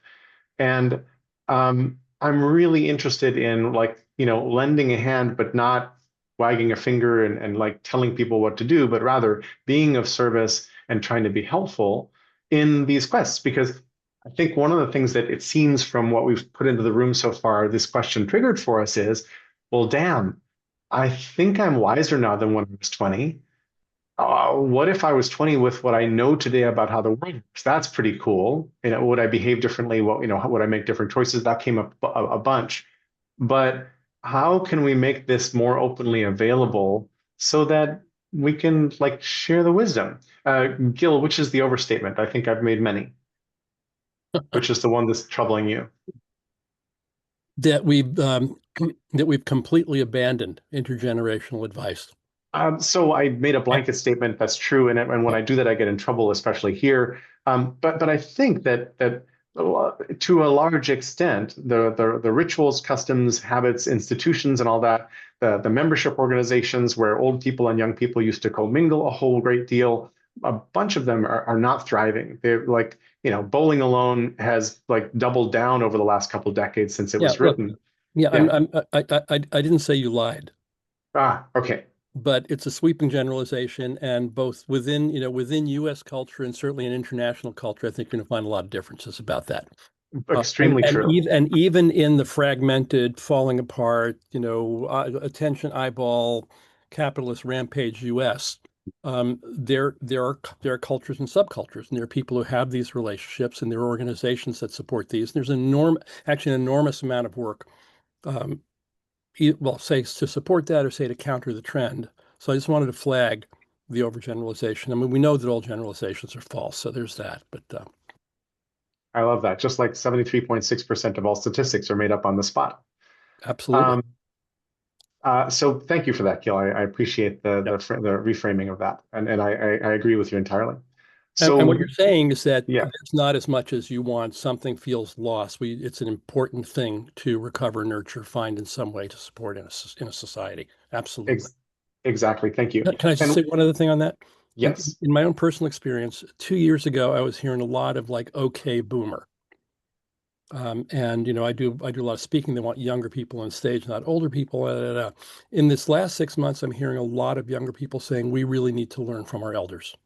And I'm really interested in, like, lending a hand, but not wagging a finger and like telling people what to do, but rather being of service and trying to be helpful in these quests. Because I think one of the things that it seems from what we've put into the room so far, this question triggered for us is, well, damn, I think I'm wiser now than when I was 20. What if I was 20 with what I know today about how the world works? That's pretty cool. Would I behave differently? Would I make different choices? That came up a bunch. But how can we make this more openly available so that we can like share the wisdom? Gil, which is the overstatement? I think I've made many. Which is the one that's troubling you? That we've completely abandoned intergenerational advice. So I made a blanket statement that's true, and when I do that, I get in trouble, especially here. But I think that to a large extent, the rituals, customs, habits, institutions, and all that, the membership organizations where old people and young people used to commingle a whole great deal, a bunch of them are not thriving. They're like, Bowling Alone has like doubled down over the last couple of decades since it was written. Yeah, I didn't say you lied. Okay. But it's a sweeping generalization, and both within U.S. culture and certainly in international culture, I think you're going to find a lot of differences about that. Extremely true. And even in the fragmented, falling apart, attention eyeball, capitalist rampage U.S., there are cultures and subcultures, and there are people who have these relationships, and there are organizations that support these. And there's an enormous amount of work. Say to support that or say to counter the trend. So I just wanted to flag the overgeneralization. I mean, we know that all generalizations are false, so there's that. But I love that. Just like 73.6% of all statistics are made up on the spot. Absolutely. So thank you for that, Gil. I appreciate the reframing of that, and I agree with you entirely. And what So you're saying is that yeah, there's not as much as you want. Something feels lost. It's an important thing to recover, nurture, find in some way to support in a society. Absolutely. ex exactly. Thank you. Can I just And say one other thing on that? yes, In my own personal experience, 2 years ago, I was hearing a lot of like, okay, boomer. And I do a lot of speaking. They want younger people on stage, not older people. In this last 6 months, I'm hearing a lot of younger people saying we really need to learn from our elders.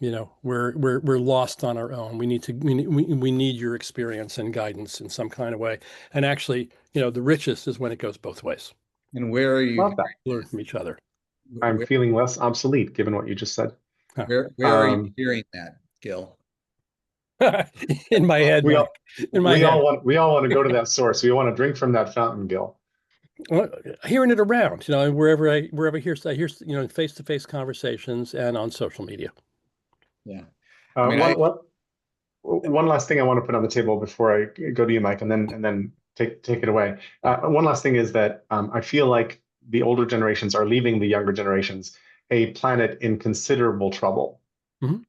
We're lost on our own. We need your experience and guidance in some kind of way. And actually, the richest is when it goes both ways. And where are you love that. Learn from each other. I'm where, feeling less obsolete given what you just said. Huh. where are you hearing that, Gil? In my head, We Mike. all In my we head. all want to go to that source. We want to drink from that fountain, Gil. Well, hearing it around, wherever I hear, face-to-face conversations and on social media. Yeah. I mean, One last thing I want to put on the table before I go to you, Mike, and then take it away. One last thing is that I feel like the older generations are leaving the younger generations a planet in considerable trouble Mhm.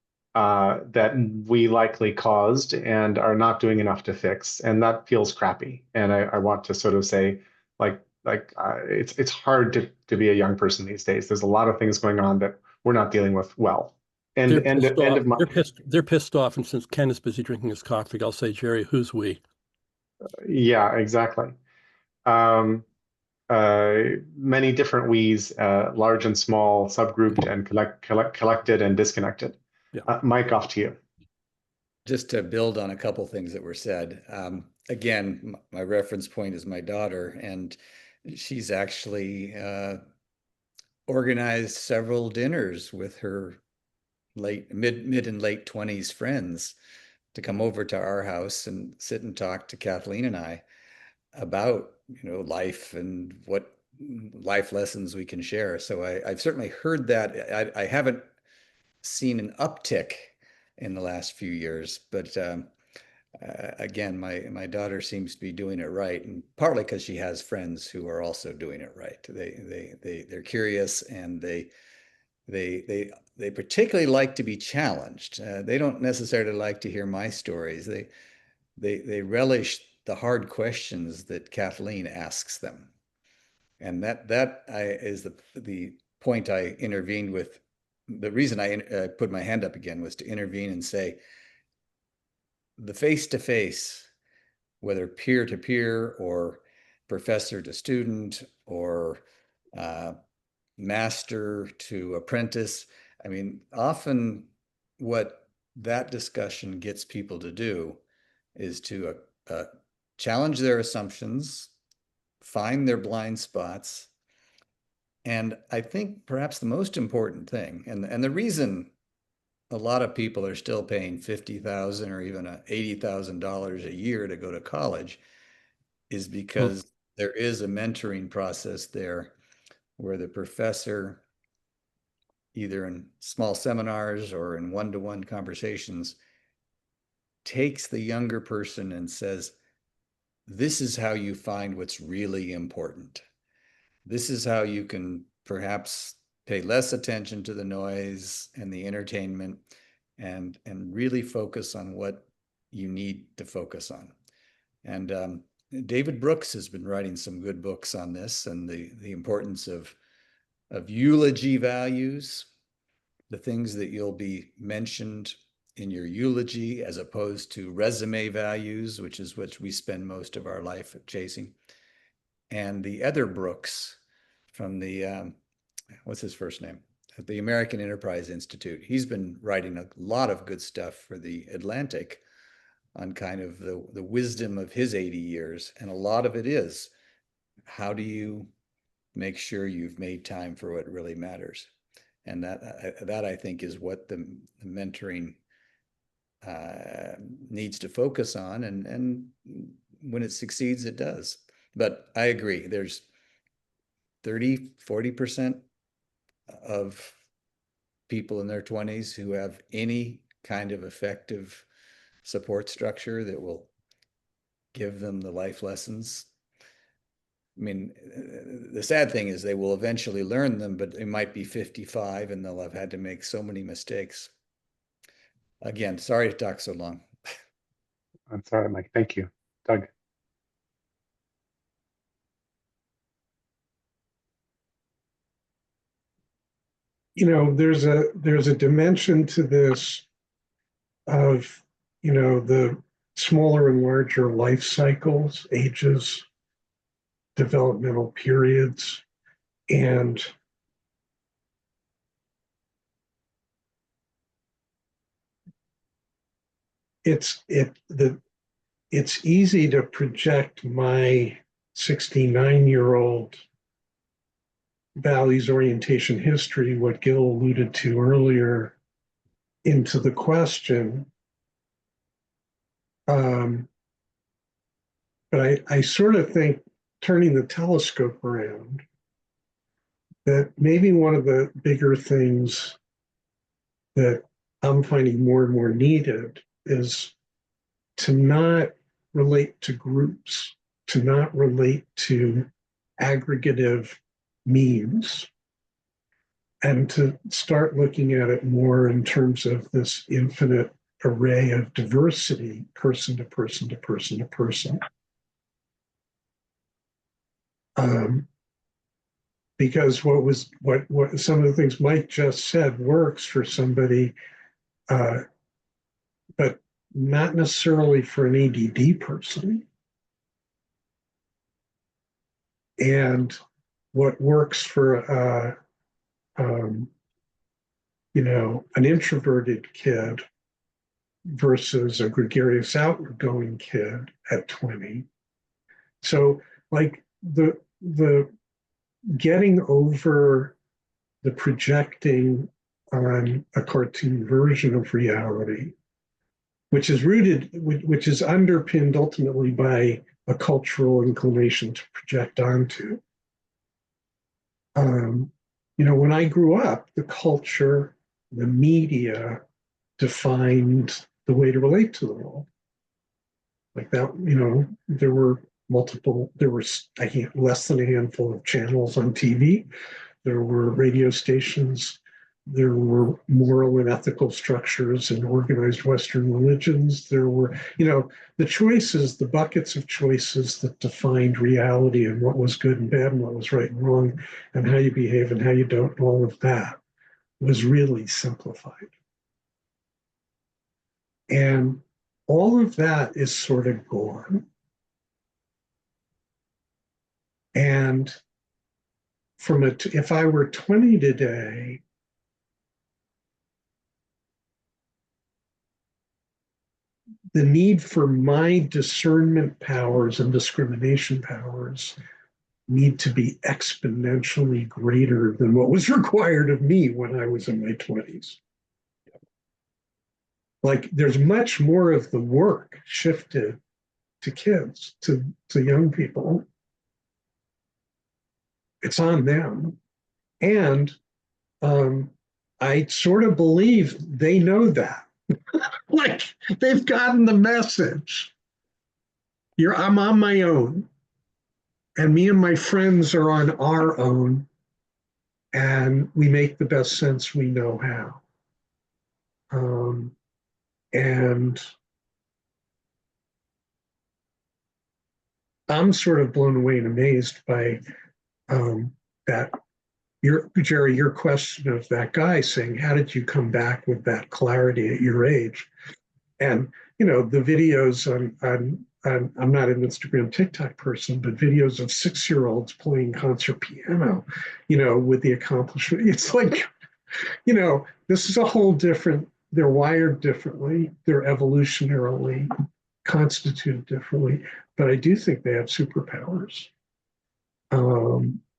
that we likely caused and are not doing enough to fix, and that feels crappy. And I want to sort of say, it's hard to be a young person these days. There's a lot of things going on that we're not dealing with well. And They're end pissed off. of my They're pissed off. And since Ken is busy drinking his coffee, I'll say, Jerry, who's we? yeah, exactly. Um, Many different we's, large and small, subgrouped and collected and disconnected. Yeah. Mike, off to you. just to build on a couple things that were said. Again, my reference point is my daughter, and she's actually organized several dinners with her mid and late 20s friends to come over to our house and sit and talk to Kathleen and I about life and what life lessons we can share. So I've certainly heard that. I haven't seen an uptick in the last few years, but again, my daughter seems to be doing it right, and partly because she has friends who are also doing it right. They're curious, and they particularly like to be challenged. They don't necessarily like to hear my stories. They relish the hard questions that Kathleen asks them, and that is the point I intervened with. The reason I put my hand up again was to intervene and say the face-to-face, whether peer-to-peer or professor to student or uh, master to apprentice. I mean, often what that discussion gets people to do is to challenge their assumptions, find their blind spots. And I think perhaps the most important thing, and the reason a lot of people are still paying $50,000 or even $80,000 a year to go to college is because there is a mentoring process there where the professor, either in small seminars or in one-to-one conversations, takes the younger person and says, this is how you find what's really important. This is how you can perhaps pay less attention to the noise and the entertainment and really focus on what you need to focus on. And David Brooks has been writing some good books on this and the importance of eulogy values, the things that you'll be mentioned in your eulogy as opposed to resume values, which is what we spend most of our life chasing. And the other Brooks from the, what's his first name? The American Enterprise Institute. He's been writing a lot of good stuff for the Atlantic on kind of the wisdom of his 80 years. And a lot of it is, how do you make sure you've made time for what really matters? And that I think is what the mentoring needs to focus on. And when it succeeds, it does. But I agree, there's 30–40% of people in their 20s who have any kind of effective support structure that will give them the life lessons. I mean, the sad thing is they will eventually learn them, but they might be 55 and they'll have had to make so many mistakes. Again, sorry to talk so long. That's all right, Mike. Thank you. Doug. There's a dimension to this of, the smaller and larger life cycles, ages, developmental periods, and it's easy to project my 69-year-old values, orientation, history, what Gil alluded to earlier, into the question. But I sort of think, turning the telescope around, that maybe one of the bigger things that I'm finding more and more needed is to not relate to groups, to not relate to aggregative means, and to start looking at it more in terms of this infinite array of diversity, person to person to person to person. Because what some of the things Mike just said works for somebody, but not necessarily for an ADD person. And what works for an introverted kid versus a gregarious outgoing kid at 20. So like the getting over the projecting on a cartoon version of reality, which is underpinned ultimately by a cultural inclination to project onto. When I grew up, the culture, the media defined the way to relate to the world. Like that, there were less than a handful of channels on TV. There were radio stations. There were moral and ethical structures in organized Western religions. There were, the choices, the buckets of choices that defined reality and what was good and bad and what was right and wrong and how you behave and how you don't, and all of that was really simplified. And all of that is sort of gone. And if I were 20 today, the need for my discernment powers and discrimination powers need to be exponentially greater than what was required of me when I was in my 20s. Like there's much more of the work shifted to kids, to young people. It's on them. And I sort of believe they know that. Like they've gotten the message. I'm on my own, and me and my friends are on our own, and we make the best sense we know how. And I'm sort of blown away and amazed by that. Jerry, your question of that guy saying, how did you come back with that clarity at your age? And, the videos I'm not an Instagram, TikTok person, but videos of 6-year-olds playing concert piano, with the accomplishment. It's like, this is a whole different, they're wired differently, they're evolutionarily constituted differently, but I do think they have superpowers.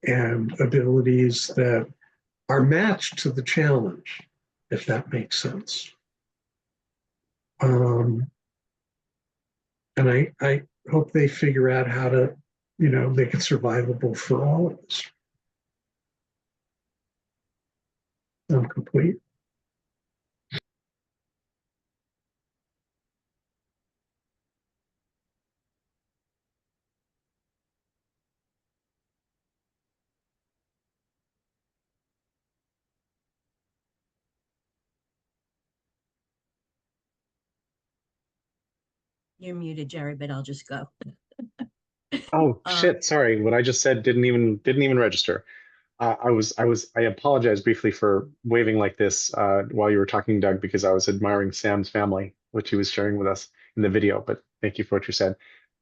And abilities that are matched to the challenge, if that makes sense. And I hope they figure out how to, make it survivable for all of us. I'm complete. You're muted, Jerry, but I'll just go. Oh shit! Sorry, what I just said didn't even register. I apologize briefly for waving like this while you were talking, Doug, because I was admiring Sam's family, which he was sharing with us in the video. But thank you for what you said.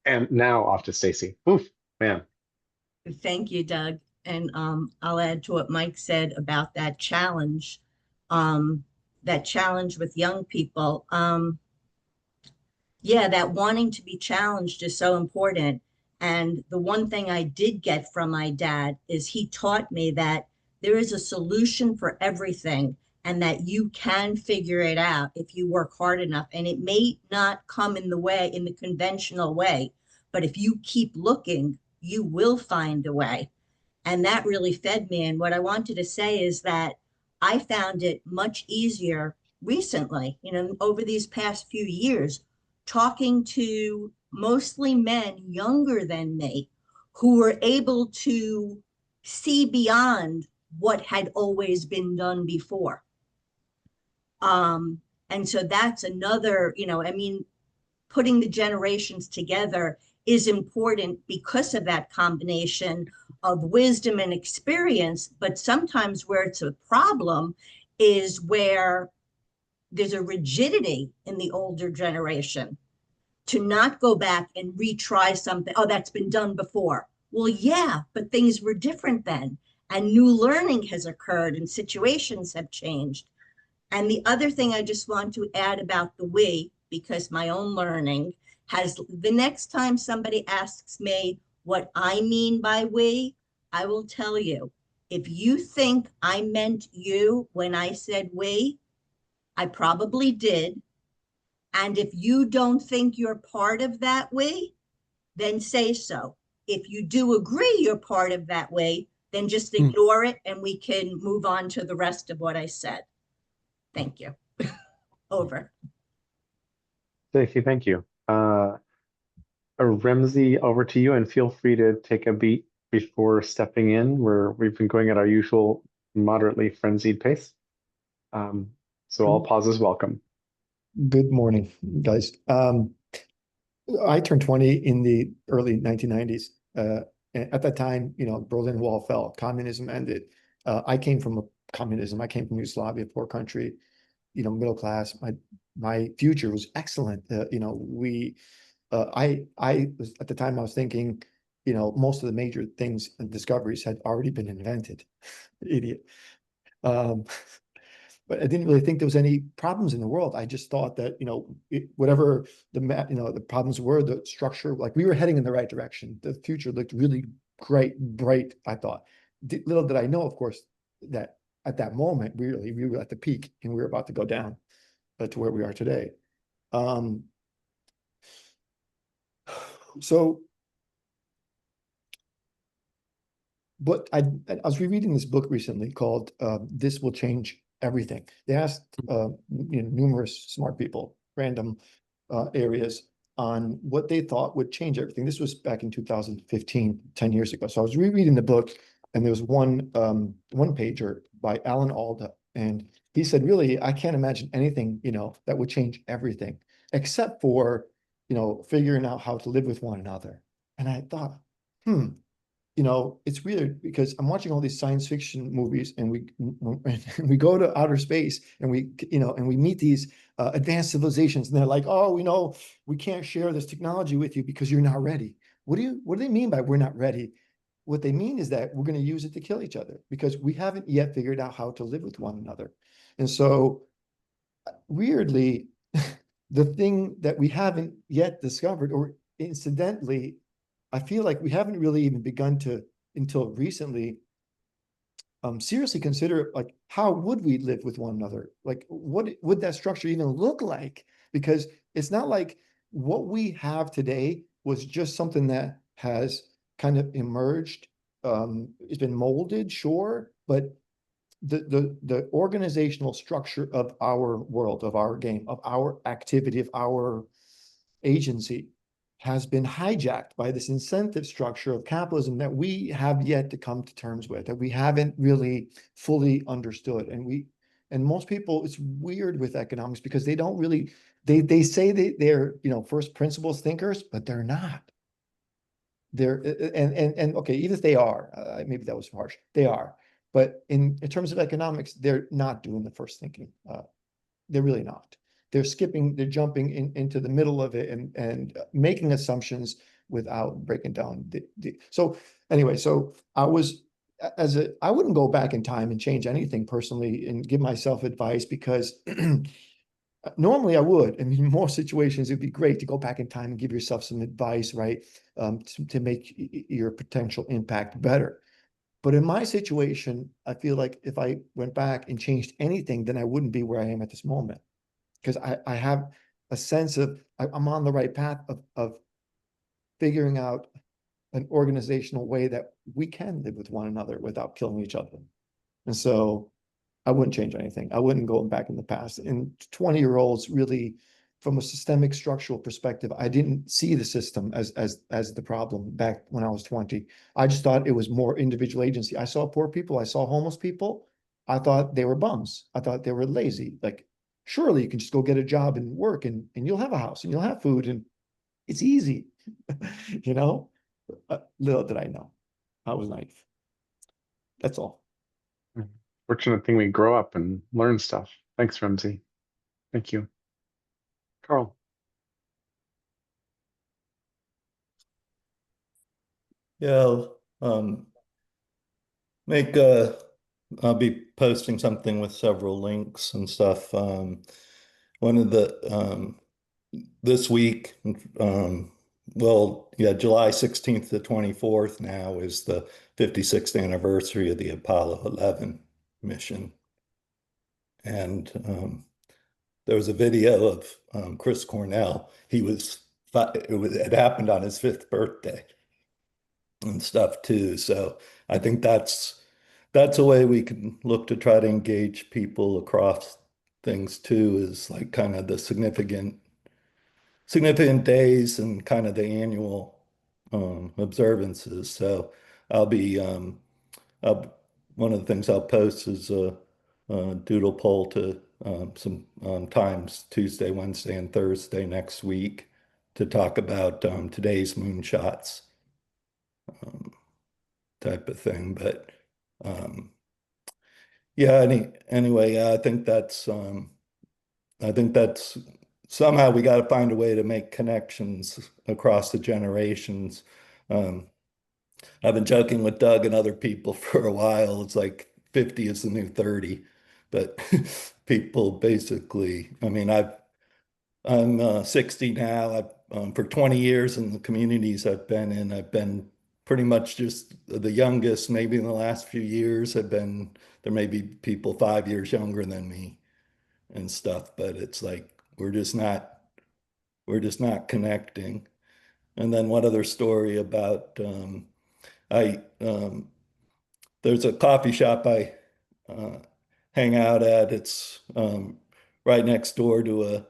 And now off to Stacy. Oof, man. Thank you, Doug. And I'll add to what Mike said about um, that challenge with young people. Yeah, that wanting to be challenged is so important. And the one thing I did get from my dad is he taught me that there is a solution for everything and that you can figure it out if you work hard enough. And it may not come in the way, in the conventional way, but if you keep looking, you will find a way. And that really fed me. And what I wanted to say is that I found it much easier recently, over these past few years, talking to mostly men younger than me who were able to see beyond what had always been done before. And so that's another, I mean, putting the generations together is important because of that combination of wisdom and experience. But sometimes where it's a problem is where there's a rigidity in the older generation to not go back and retry something. Oh, that's been done before. Well, yeah, but things were different then. And new learning has occurred and situations have changed. And the other thing I just want to add about the we, because my own learning has, the next time somebody asks me what I mean by we, I will tell you, if you think I meant you when I said we, I probably did. And if you don't think you're part of that we, then say so. If you do agree you're part of that we, then just ignore it and we can move on to the rest of what I said. Thank you. Over. Stacy, thank you. Ramsey, over to you, and feel free to take a beat before stepping in, where we've been going at our usual moderately frenzied pace. So all pauses welcome. Good morning, guys. I turned 20 in the early 1990s. At that time, Berlin Wall fell, communism ended. I came from communism. I came from Yugoslavia, poor country, middle class. My future was excellent. I was at the time I was thinking, most of the major things and discoveries had already been invented. Idiot. But I didn't really think there was any problems in the world. I just thought that, whatever the problems were, the structure, like we were heading in the right direction. The future looked really great, bright, I thought. Little did I know, of course, that at that moment, we were at the peak and we were about to go down to where we are today. But I was rereading this book recently called This Will Change Everything. They asked numerous smart people, random areas, on what they thought would change everything. This was back in 2015, 10 years ago. So I was rereading the book, and there was one pager by Alan Alda, and he said, really, I can't imagine anything, that would change everything, except for, figuring out how to live with one another. And I thought, it's weird because I'm watching all these science fiction movies, and we go to outer space, and we meet these advanced civilizations, and they're like, oh, we can't share this technology with you because you're not ready. What do they mean by we're not ready? What they mean is that we're going to use it to kill each other because we haven't yet figured out how to live with one another. And so, weirdly, the thing that we haven't yet discovered, or incidentally, I feel like we haven't really even begun to, until recently, seriously consider, like, how would we live with one another? Like, what would that structure even look like? Because it's not like what we have today was just something that has kind of emerged. It's been molded, sure, but the organizational structure of our world, of our game, of our activity, of our agency has been hijacked by this incentive structure of capitalism that we have yet to come to terms with, that we haven't really fully understood. And And most people, it's weird with economics because they don't really, they say they're, first principles thinkers, but they're not. They're, and okay, even if they are, maybe that was harsh, they are. But in terms of economics, they're not doing the first thinking. They're really not. They're skipping, they're jumping into the middle of it and making assumptions without breaking down so anyway, so I wouldn't go back in time and change anything personally and give myself advice because normally I would. I mean, in most situations, it'd be great to go back in time and give yourself some advice, right? To make your potential impact better. But in my situation, I feel like if I went back and changed anything, then I wouldn't be where I am at this moment. Because I have a sense of I'm on the right path of figuring out an organizational way that we can live with one another without killing each other. And so I wouldn't change anything. I wouldn't go back in the past. And 20-year-olds really, from a systemic structural perspective, I didn't see the system as the problem back when I was 20. I just thought it was more individual agency. I saw poor people, I saw homeless people. I thought they were bums. I thought they were lazy. Like, surely you can just go get a job and work and you'll have a house and you'll have food and it's easy. you know, little did I know. I was naive. That's all. Fortunate thing we grow up and learn stuff. Thanks, Ramsey. Thank you. Carl. Yeah, make I'll be posting something with several links and stuff. One of the this week, well, yeah, July 16th to 24th now is the 56th anniversary of the Apollo 11 mission. And there was a video of Chris Cornell. It happened on his 5th birthday and stuff too. So I think that's a way we can look to try to engage people across things too, is like kind of the significant days and kind of the annual observances. So I'll be one of the things I'll post is a doodle poll to some times Tuesday, Wednesday, and Thursday next week to talk about today's moonshots type of thing. But yeah, anyway, I think that's somehow we got to find a way to make connections across the generations. Um, I've been joking with Doug and other people for a while. It's like 50 is the new 30, but people basically, I mean, I'm 60 now. For 20 years in the communities I've been in, I've been pretty much just the youngest. Maybe in the last few years, there may be people 5 years younger than me and stuff, but it's like we're just not connecting. And then one other story about I there's a coffee shop I hang out at. It's right next door to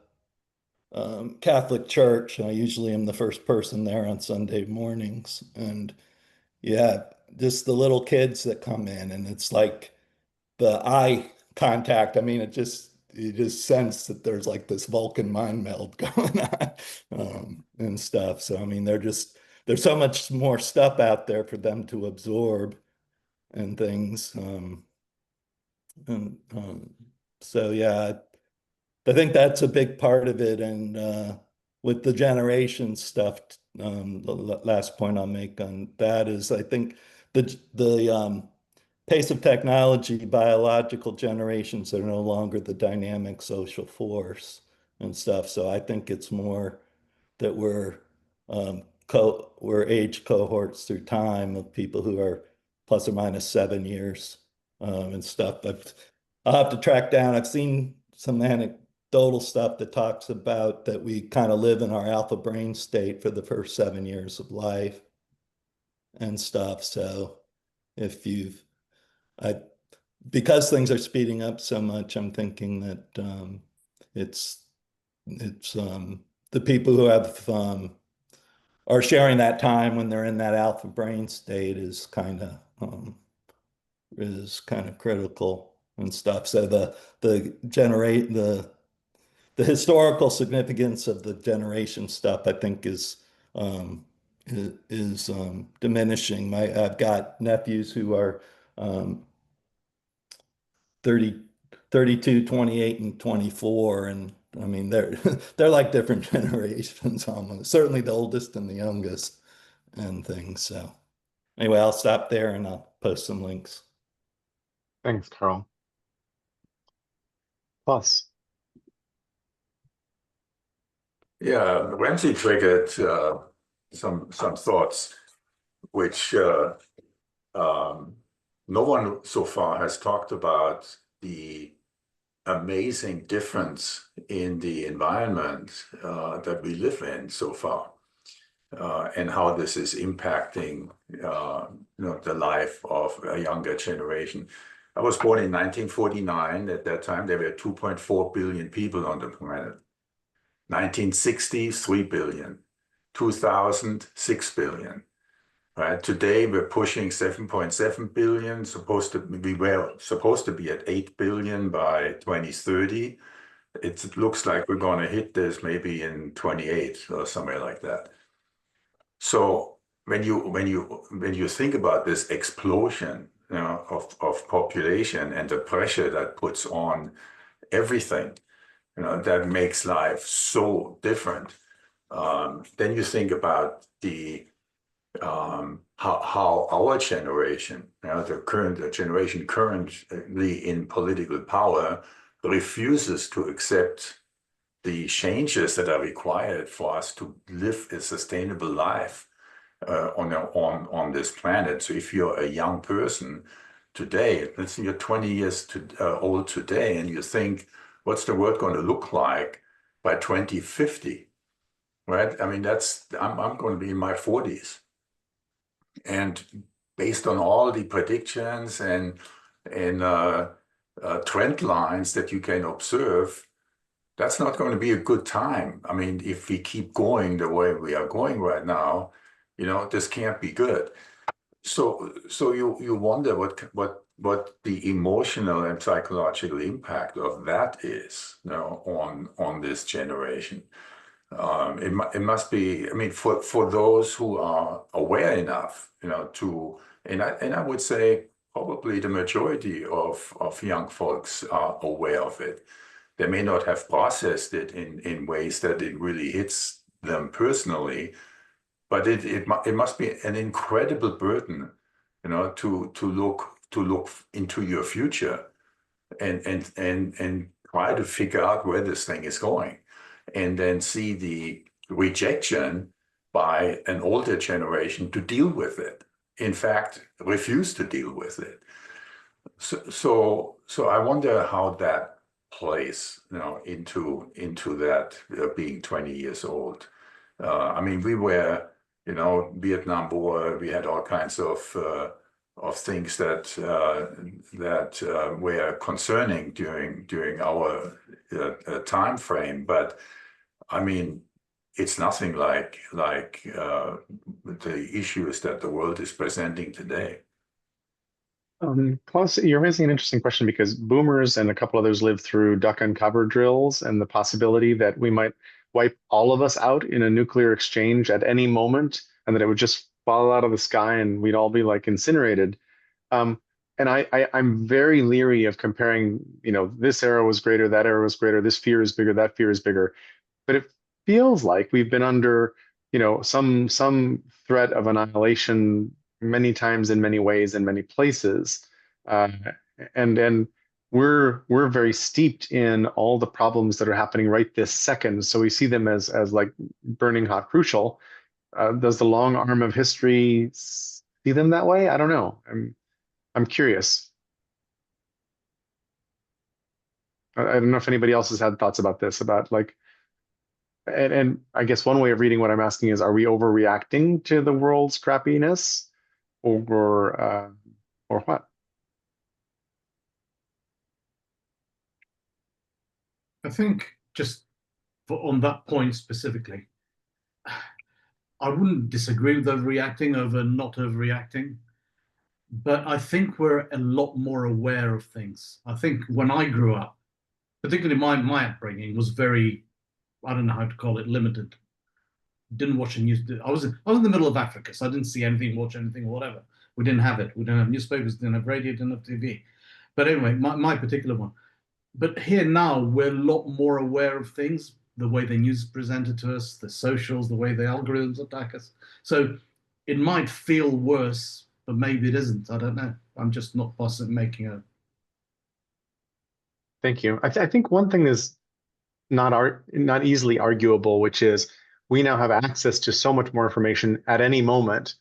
a Catholic church. I usually am the first person there on Sunday mornings. And yeah, just the little kids that come in, and it's like the eye contact. I mean, you just sense that there's like this Vulcan mind meld going on and stuff. So, I mean, there's so much more stuff out there for them to absorb and things. And so, yeah, I think that's a big part of it. And with the generation stuff, the last point I'll make on that is I think the pace of technology, biological generations are no longer the dynamic social force and stuff. So I think it's more that we're age cohorts through time of people who are plus or minus 7 years and stuff. But I'll have to track down. I've seen some anecdotal stuff that talks about that we kind of live in our alpha brain state for the first 7 years of life and stuff. So if you've I because things are speeding up so much, I'm thinking that it's the people who are sharing that time when they're in that alpha brain state is kind of critical and stuff. So the historical significance of the generation stuff, I think, is diminishing. I've got nephews who are 30, 32, 28, and 24, and I mean they're like different generations almost. Certainly the oldest and the youngest and things. So anyway, I'll stop there and I'll post some links. Thanks, Carl. Plus. Yeah, Ramsey triggered some thoughts, which no one so far has talked about the amazing difference in the environment that we live in so far, and how this is impacting the life of a younger generation. I was born in 1949. At that time, there were 2.4 billion people on the planet. 1960, 3 billion. 2000, 6 billion. Right? Today, we're pushing 7.7 billion. We were supposed to be at 8 billion by 2030. It looks like we're going to hit this maybe in 28 or somewhere like that. So when you think about this explosion, of population and the pressure that puts on everything, that makes life so different. Then you think about how our generation, the generation currently in political power, refuses to accept the changes that are required for us to live a sustainable life on this planet. So if you're a young person today, let's say you're 20 years old today, and you think, what's the world going to look like by 2050? Right? I mean, I'm going to be in my 40s. And based on all the predictions and trend lines that you can observe, that's not going to be a good time. I mean, if we keep going the way we are going right now, this can't be good. So you wonder what the emotional and psychological impact of that is, on this generation. It must be, I mean, for those who are aware enough, and I would say probably the majority of young folks are aware of it. They may not have processed it in ways that it really hits them personally, but it must be an incredible burden, to look into your future and try to figure out where this thing is going, and then see the rejection by an older generation to deal with it. In fact, refuse to deal with it. So I wonder how that plays, into that, being 20 years old. I mean, we were, Vietnam War. We had all kinds of things that were concerning during our time frame. But I mean, it's nothing like the issues that the world is presenting today. Plus, you're raising an interesting question, because boomers and a couple others lived through duck and cover drills and the possibility that we might wipe all of us out in a nuclear exchange at any moment, and that it would just fall out of the sky and we'd all be like incinerated. And I'm very leery of comparing, this era was greater, that era was greater, this fear is bigger, that fear is bigger. But it feels like we've been under, some threat of annihilation many times, in many ways, in many places, and we're very steeped in all the problems that are happening right this second. So we see them as like burning hot, crucial. Does the long arm of history see them that way? I don't know. I'm curious. I don't know if anybody else has had thoughts about this, about like, and I guess one way of reading what I'm asking is, are we overreacting to the world's crappiness, or what? I think just on that point specifically, I wouldn't disagree with overreacting over not overreacting. but I think we're a lot more aware of things. I think when I grew up, particularly my upbringing was very, I don't know how to call it, limited. Didn't watch the news. I was in the middle of Africa, so I didn't see anything, watch anything, or whatever. We didn't have it. We didn't have newspapers, didn't have radio, didn't have TV. But anyway, my particular one. But here now, we're a lot more aware of things, the way the news is presented to us, the socials, the way the algorithms attack us. So it might feel worse, but maybe it isn't. I don't know. I'm just not possibly making a. Thank you. I think one thing is not easily arguable, which is we now have access to so much more information at any moment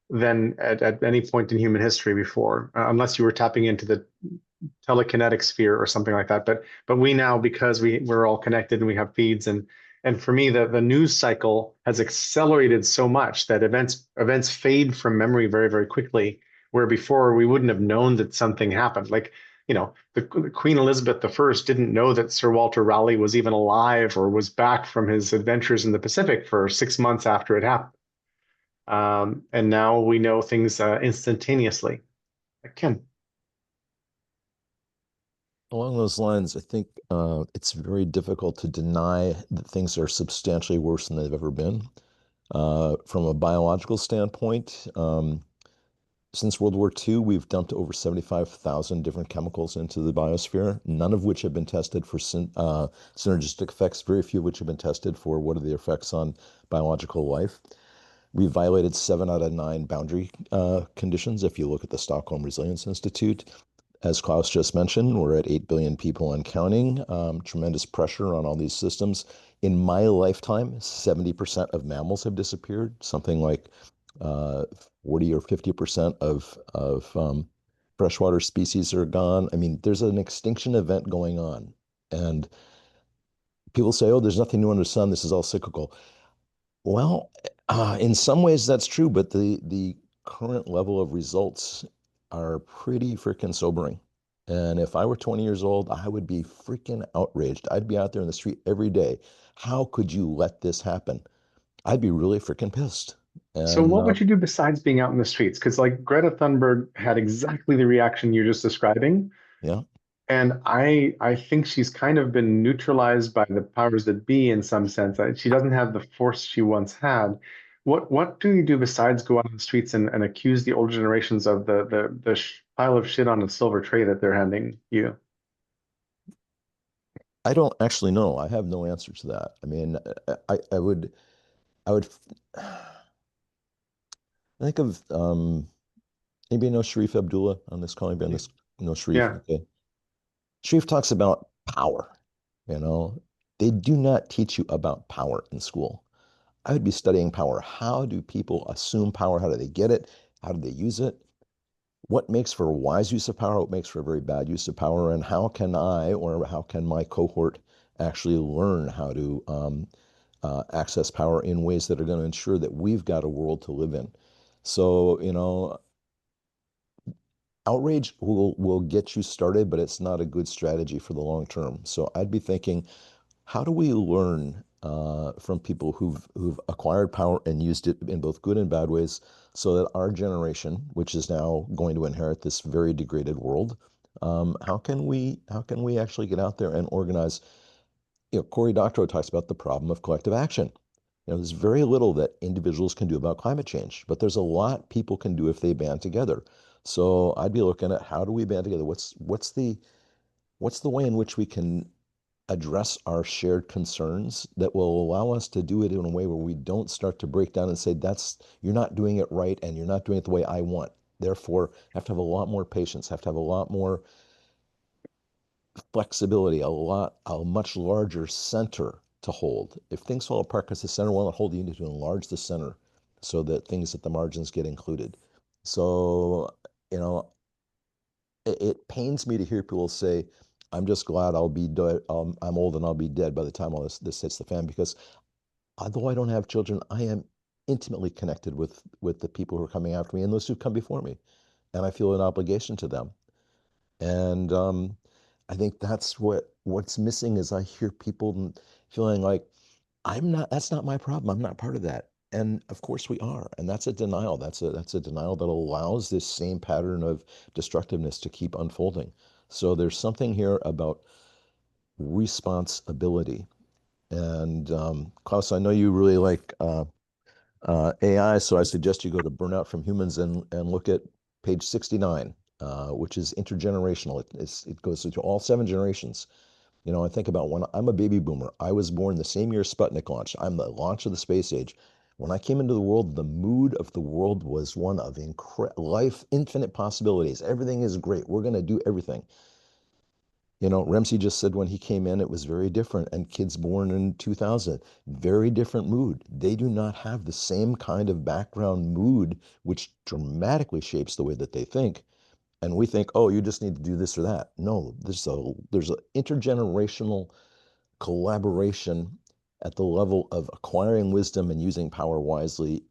than at any point in human history before, unless you were tapping into the telekinetic sphere or something like that. But we now, because we're all connected and we have feeds, and for me, the news cycle has accelerated so much that events fade from memory very, very quickly, where before we wouldn't have known that something happened. Like, the Queen Elizabeth I didn't know that Sir Walter Raleigh was even alive or was back from his adventures in the Pacific for 6 months after it happened. And now we know things instantaneously. Ken. Along those lines, I think it's very difficult to deny that things are substantially worse than they've ever been. From a biological standpoint, since World War II, we've dumped over 75,000 different chemicals into the biosphere, none of which have been tested for synergistic effects, very few of which have been tested for what are the effects on biological life. We've violated 7 out of 9 boundary conditions. If you look at the Stockholm Resilience Institute, as Klaus just mentioned, we're at 8 billion people and counting, tremendous pressure on all these systems. In my lifetime, 70% of mammals have disappeared, something like 40 or 50% of freshwater species are gone. I mean, there's an extinction event going on. And people say, oh, there's nothing new under the sun. This is all cyclical. Well, in some ways that's true, but the current level of results are pretty freaking sobering. And if I were 20 years old, I would be freaking outraged. I'd be out there in the street every day. How could you let this happen? I'd be really freaking pissed. So And what would you do besides being out in the streets? Because like Greta Thunberg had exactly the reaction you're just describing. yeah, And I think she's kind of been neutralized by the powers that be in some sense. She doesn't have the force she once had. What do you do besides go out on the streets and accuse the older generations of the pile of shit on a silver tray that they're handing you? I don't actually know. I have no answer to that. I mean, I would think of anybody know Sharif Abdullah on this calling band? This no Sharif. Yeah. Okay. Sharif talks about power. They do not teach you about power in school. I would be studying power. How do people assume power? How do they get it? How do they use it? What makes for a wise use of power? What makes for a very bad use of power? And how can I or how can my cohort actually learn how to access power in ways that are going to ensure that we've got a world to live in? So, outrage will get you started, but it's not a good strategy for the long term. So I'd be thinking, how do we learn from people who've acquired power and used it in both good and bad ways, so that our generation, which is now going to inherit this very degraded world, how can we actually get out there and organize? Cory Doctorow talks about the problem of collective action. There's very little that individuals can do about climate change, but there's a lot people can do if they band together. So I'd be looking at, how do we band together? What's the way in which we can address our shared concerns that will allow us to do it in a way where we don't start to break down and say, you're not doing it right and you're not doing it the way I want. Therefore, have to have a lot more patience, have to have a lot more flexibility, a much larger center to hold. If things fall apart because the center won't hold, you need to enlarge the center so that things at the margins get included. So, it pains me to hear people say, I'm just glad I'll be dead. I'm old and I'll be dead by the time all this hits the fan, because although I don't have children, I am intimately connected with the people who are coming after me and those who come before me. And I feel an obligation to them. And I think that's what's missing, is I hear people feeling like, that's not my problem. I'm not part of that. And of course we are. And that's a denial. That's a denial that allows this same pattern of destructiveness to keep unfolding. So there's something here about responsibility. And Klaus, I know you really like AI, so I suggest you go to Burnout from Humans and look at page 69, which is intergenerational. It goes through all 7 generations. You know, I think about when I'm a baby boomer. I was born the same year Sputnik launched. I'm the launch of the space age. When I came into the world, the mood of the world was one of life, infinite possibilities. Everything is great. We're going to do everything. You know, Ramsey just said when he came in, it was very different. And kids born in 2000, very different mood. They do not have the same kind of background mood, which dramatically shapes the way that they think. And we think, oh, you just need to do this or that. No, there's an intergenerational collaboration at the level of acquiring wisdom and using power wisely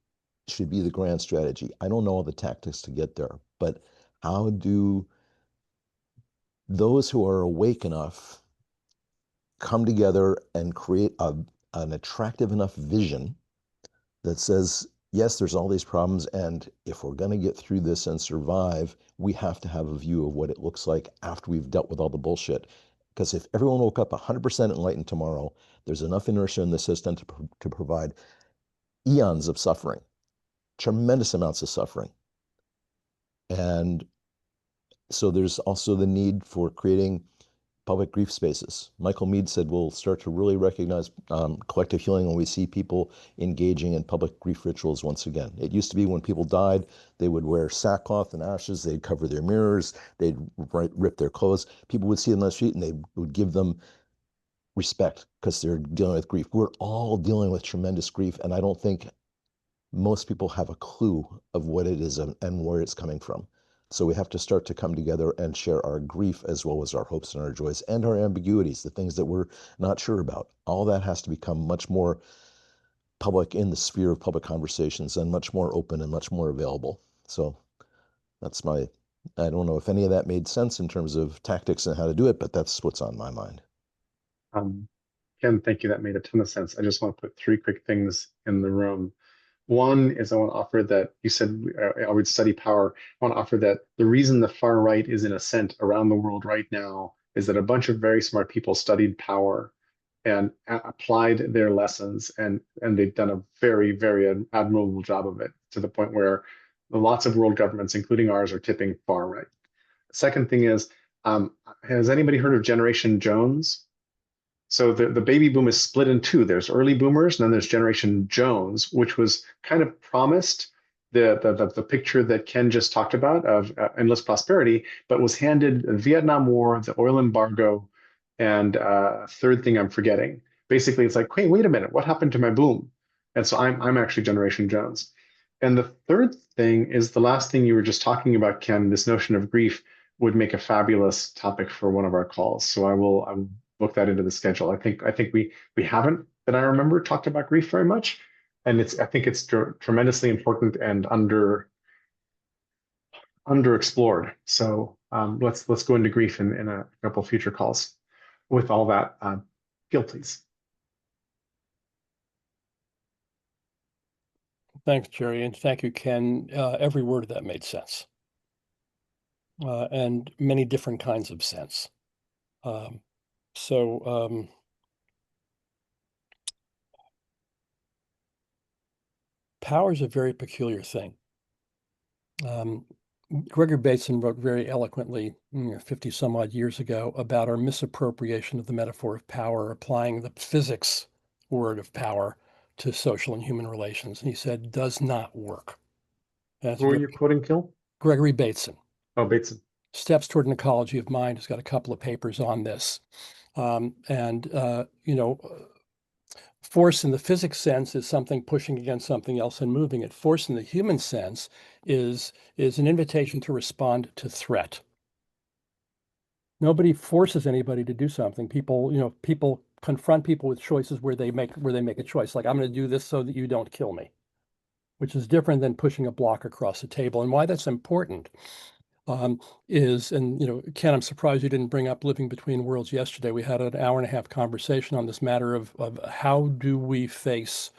should be the grand strategy. I don't know all the tactics to get there, but how do those who are awake enough come together and create an attractive enough vision that says, yes, there's all these problems, and if we're going to get through this and survive, we have to have a view of what it looks like after we've dealt with all the bullshit. Because if everyone woke up 100% enlightened tomorrow, there's enough inertia in the system to provide eons of suffering, tremendous amounts of suffering. And so there's also the need for creating public grief spaces. Michael Mead said we'll start to really recognize collective healing when we see people engaging in public grief rituals once again. It used to be when people died, they would wear sackcloth and ashes, they'd cover their mirrors, they'd rip their clothes. People would see them on the street and they would give them respect because they're dealing with grief. We're all dealing with tremendous grief, and I don't think most people have a clue of what it is and where it's coming from. So we have to start to come together and share our grief as well as our hopes and our joys and our ambiguities, the things that we're not sure about. All that has to become much more public in the sphere of public conversations and much more open and much more available. So that's I don't know if any of that made sense in terms of tactics and how to do it, but that's what's on my mind. Ken, thank you. That made a ton of sense. I just want to put 3 quick things in the room. One is I want to offer that you said I would study power. I want to offer that the reason the far right is in ascent around the world right now is that a bunch of very smart people studied power and applied their lessons, and they've done a very, very admirable job of it to the point where lots of world governments, including ours, are tipping far right. Second thing is, has anybody heard of Generation Jones? So the baby boom is split in 2. There's early boomers, and then there's Generation Jones, which was kind of promised the picture that Ken just talked about of endless prosperity, but was handed the Vietnam War, the oil embargo, and third thing I'm forgetting. Basically, it's like, hey, wait a minute, what happened to my boom? And so I'm actually Generation Jones. And the third thing is the last thing you were just talking about, Ken. This notion of grief would make a fabulous topic for one of our calls. So I will book that into the schedule. I think we haven't, that I remember, talked about grief very much, and I think it's tremendously important and underexplored. So let's go into grief in a couple future calls. With all that, Gil, please. Thanks, Jerry, and thank you, Ken. Every word of that made sense, and many different kinds of sense. Power is a very peculiar thing. Gregory Bateson wrote very eloquently 50 some odd years ago about our misappropriation of the metaphor of power, applying the physics word of power to social and human relations. And he said, does not work. Who are you quoting, Gil? Gregory Bateson. Oh, Bateson. Steps Toward an Ecology of Mind has got a couple of papers on this. Force in the physics sense is something pushing against something else and moving it. Force in the human sense is an invitation to respond to threat. Nobody forces anybody to do something. People confront people with choices where they make a choice, like I'm going to do this so that you don't kill me, which is different than pushing a block across the table. And why that's important Ken, I'm surprised you didn't bring up Living Between Worlds yesterday. We had an hour and a half conversation on this matter of how do we face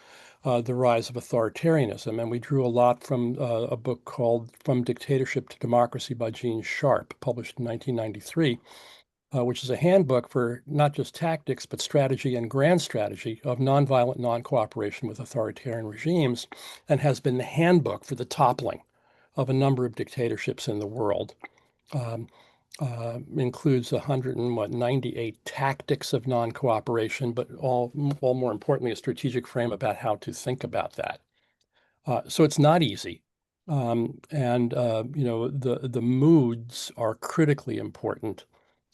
the rise of authoritarianism. And we drew a lot from a book called From Dictatorship to Democracy by Gene Sharp, published in 1993, which is a handbook for not just tactics, but strategy and grand strategy of nonviolent non-cooperation with authoritarian regimes, and has been the handbook for the toppling of a number of dictatorships in the world. Includes 198 tactics of non-cooperation, but all more importantly, a strategic frame about how to think about that. So it's not easy. The moods are critically important,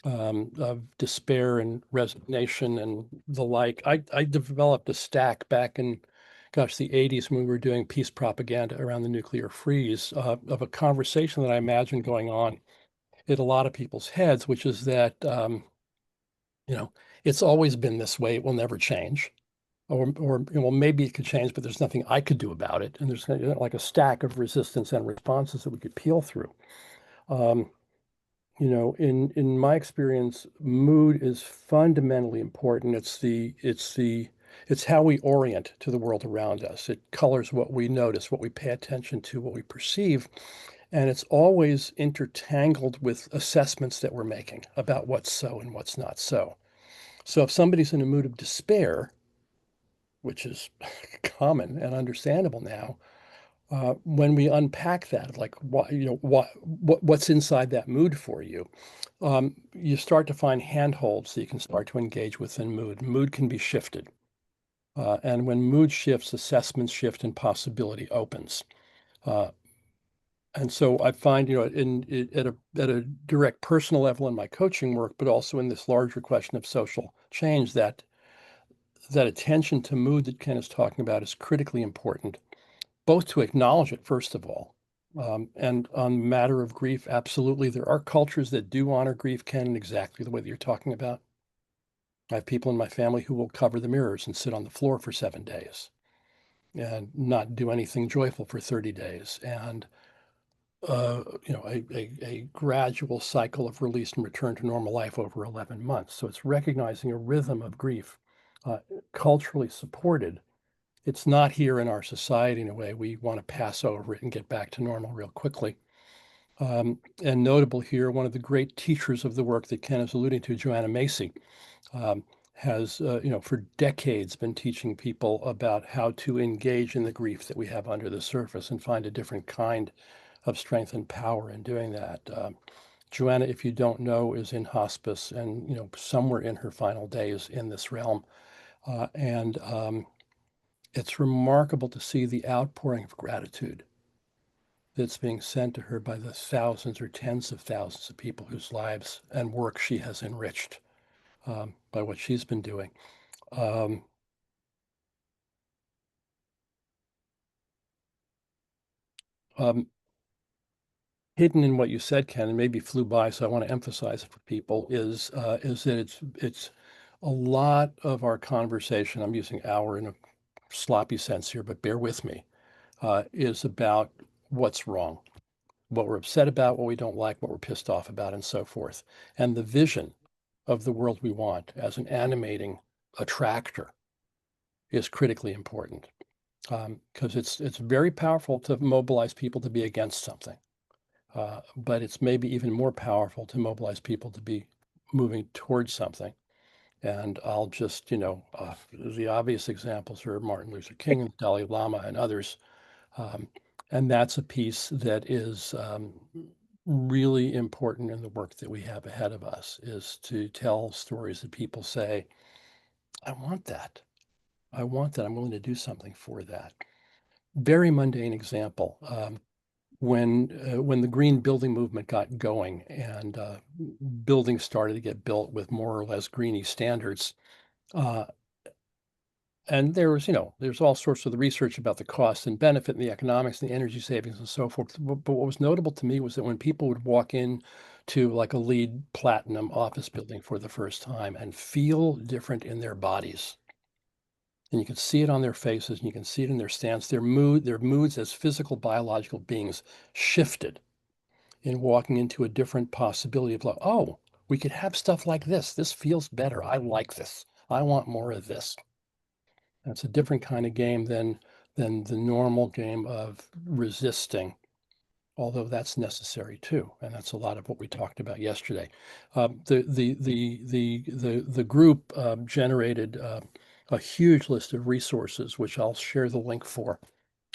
of despair and resignation and the like. I developed a stack back in, gosh, the 80s when we were doing peace propaganda around the nuclear freeze, of a conversation that I imagined going on in a lot of people's heads, which is that, it's always been this way. It will never change. Or maybe it could change, but there's nothing I could do about it. And there's like a stack of resistance and responses that we could peel through. In my experience, mood is fundamentally important. It's how we orient to the world around us. It colors what we notice, what we pay attention to, what we perceive. And it's always intertangled with assessments that we're making about what's so and what's not so. So if somebody's in a mood of despair, which is common and understandable now, when we unpack that, like what's inside that mood for you, you start to find handholds that you can start to engage within mood. Mood can be shifted. And when mood shifts, assessments shift and possibility opens. And so I find, at a direct personal level in my coaching work, but also in this larger question of social change, that attention to mood that Ken is talking about is critically important, both to acknowledge it, first of all. And on the matter of grief, absolutely, there are cultures that do honor grief, Ken, in exactly the way that you're talking about. I have people in my family who will cover the mirrors and sit on the floor for 7 days and not do anything joyful for 30 days. And a gradual cycle of release and return to normal life over 11 months. So it's recognizing a rhythm of grief, culturally supported. It's not here in our society in a way we want to pass over it and get back to normal real quickly. And notable here, one of the great teachers of the work that Ken is alluding to, Joanna Macy, has, for decades been teaching people about how to engage in the grief that we have under the surface and find a different kind of strength and power in doing that. Joanna, if you don't know, is in hospice and, somewhere in her final days in this realm. It's remarkable to see the outpouring of gratitude that's being sent to her by the thousands or tens of thousands of people whose lives and work she has enriched, by what she's been doing. Hidden in what you said, Ken, and maybe flew by, so I want to emphasize it for people, is that it's a lot of our conversation. I'm using "our" in a sloppy sense here, but bear with me. Is about what's wrong, what we're upset about, what we don't like, what we're pissed off about, and so forth. And the vision of the world we want as an animating attractor is critically important, because it's very powerful to mobilize people to be against something. But it's maybe even more powerful to mobilize people to be moving towards something. And I'll just, the obvious examples are Martin Luther King and Dalai Lama and others. And that's a piece that is really important in the work that we have ahead of us, is to tell stories that people say, I want that. I want that. I'm willing to do something for that. Very mundane example. When the green building movement got going and buildings started to get built with more or less greeny standards, and there's all sorts of the research about the cost and benefit and the economics and the energy savings and so forth. But what was notable to me was that when people would walk in to like a LEED platinum office building for the first time and feel different in their bodies, and you can see it on their faces and you can see it in their stance, their moods as physical, biological beings shifted in walking into a different possibility of like, oh, we could have stuff like this. This feels better. I like this. I want more of this. That's a different kind of game than the normal game of resisting, although that's necessary too, and that's a lot of what we talked about yesterday. The group generated a huge list of resources, which I'll share the link for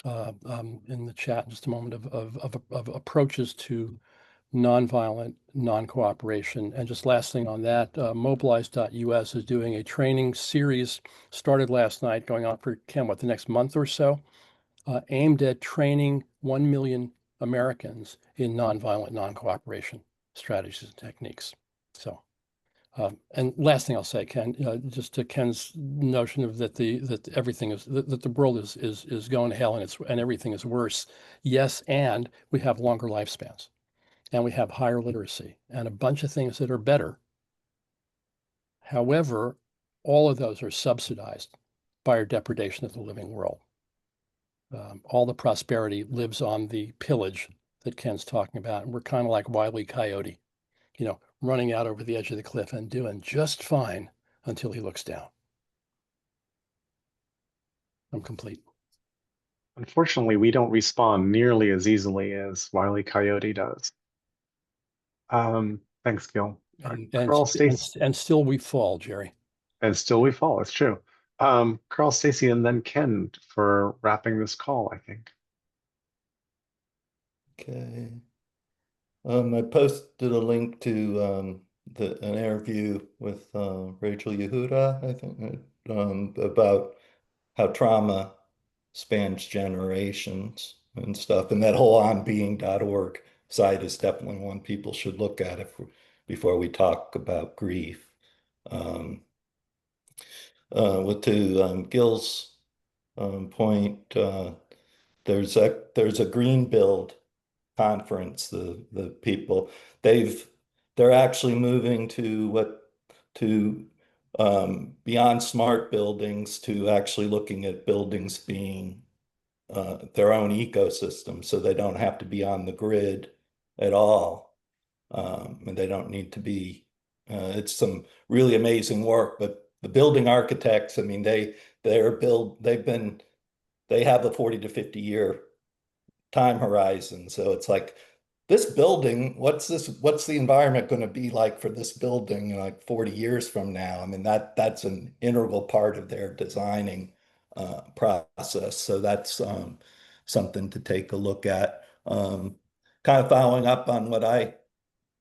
in the chat in just a moment, of approaches to nonviolent non-cooperation. And just last thing on that, mobilize.us is doing a training series, started last night, going on for, Ken, what, the next month or so, aimed at training 1 million Americans in nonviolent non-cooperation strategies and techniques. So, and last thing I'll say, Ken, just to Ken's notion of that everything is that the world is going to hell and everything is worse. Yes, and we have longer lifespans, and we have higher literacy, and a bunch of things that are better. However, all of those are subsidized by our depredation of the living world. All the prosperity lives on the pillage that Ken's talking about. And we're kind of like Wile E. Coyote, running out over the edge of the cliff and doing just fine until he looks down. I'm complete. Unfortunately, we don't respawn nearly as easily as Wile E. Coyote does. Thanks, Gil. Carl, Stacy, and still we fall, Jerry. And still we fall. It's true. Carl, Stacy, and then Ken for wrapping this call, I think. Okay. I posted a link to an interview with Rachel Yehuda, I think, about how trauma spans generations and stuff. And that whole onbeing.org site is definitely one people should look at before we talk about grief. Gil's point, there's a green build conference. The people they're actually moving to beyond smart buildings to actually looking at buildings being their own ecosystem, so they don't have to be on the grid at all, and they don't need to be. It's some really amazing work, but the building architects, I mean, they have a 40 to 50 year time horizon. So it's like, this building, what's the environment going to be like for this building like 40 years from now? I mean, that's an integral part of their designing process. So that's something to take a look at. Kind of following up on what I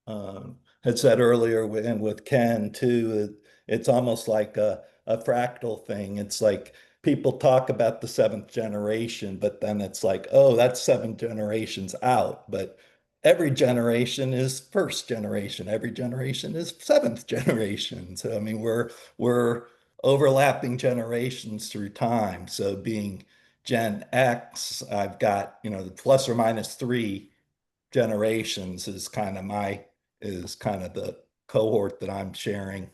had said earlier with Ken too, it's almost like a fractal thing. It's like people talk about the seventh generation, but then it's like, oh, that's 7 generations out. But every generation is first generation. Every generation is 7th generation. So I mean, we're overlapping generations through time. So being Gen X, I've got, the plus or minus 3 generations is kind of the cohort that I'm sharing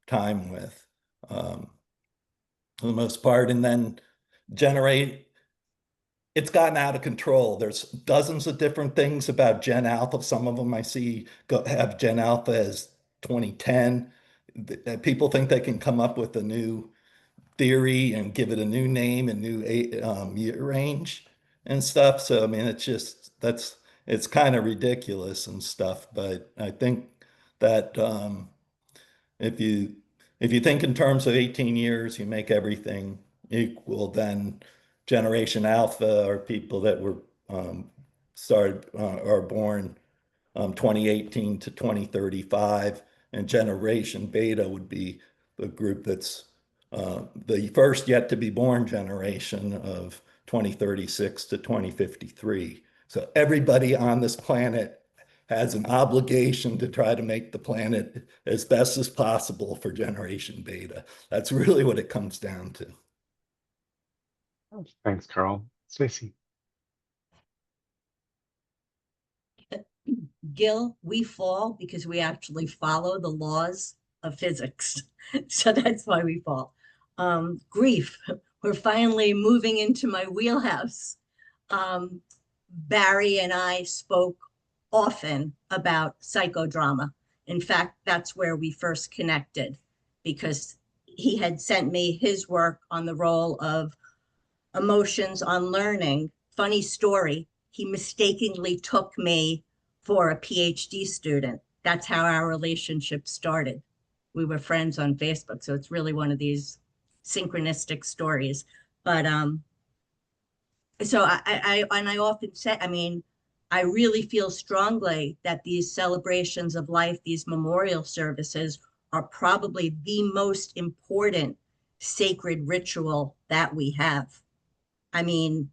time with for the most part. And then it's gotten out of control. There's dozens of different things about Gen Alpha. Some of them I see have Gen Alpha as 2010. People think they can come up with a new theory and give it a new name and new year range and stuff. So I mean, it's kind of ridiculous and stuff. But I think that if you think in terms of 18 years, you make everything equal, then Generation Alpha are people that were are born 2018 to 2035, and Generation Beta would be the group that's the first yet to be born generation of 2036 to 2053. So everybody on this planet has an obligation to try to make the planet as best as possible for Generation Beta. That's really what it comes down to. Thanks, Carl. Stacy. Gil, we fall because we actually follow the laws of physics. So that's why we fall. Grief, we're finally moving into my wheelhouse. Barry and I spoke often about psychodrama. In fact, that's where we first connected, because he had sent me his work on the role of emotions on learning. Funny story, he mistakenly took me for a PhD student. That's how our relationship started. We were friends on Facebook, so it's really one of these synchronistic stories. But so I often say, I mean, I really feel strongly that these celebrations of life, these memorial services, are probably the most important sacred ritual that we have. I mean,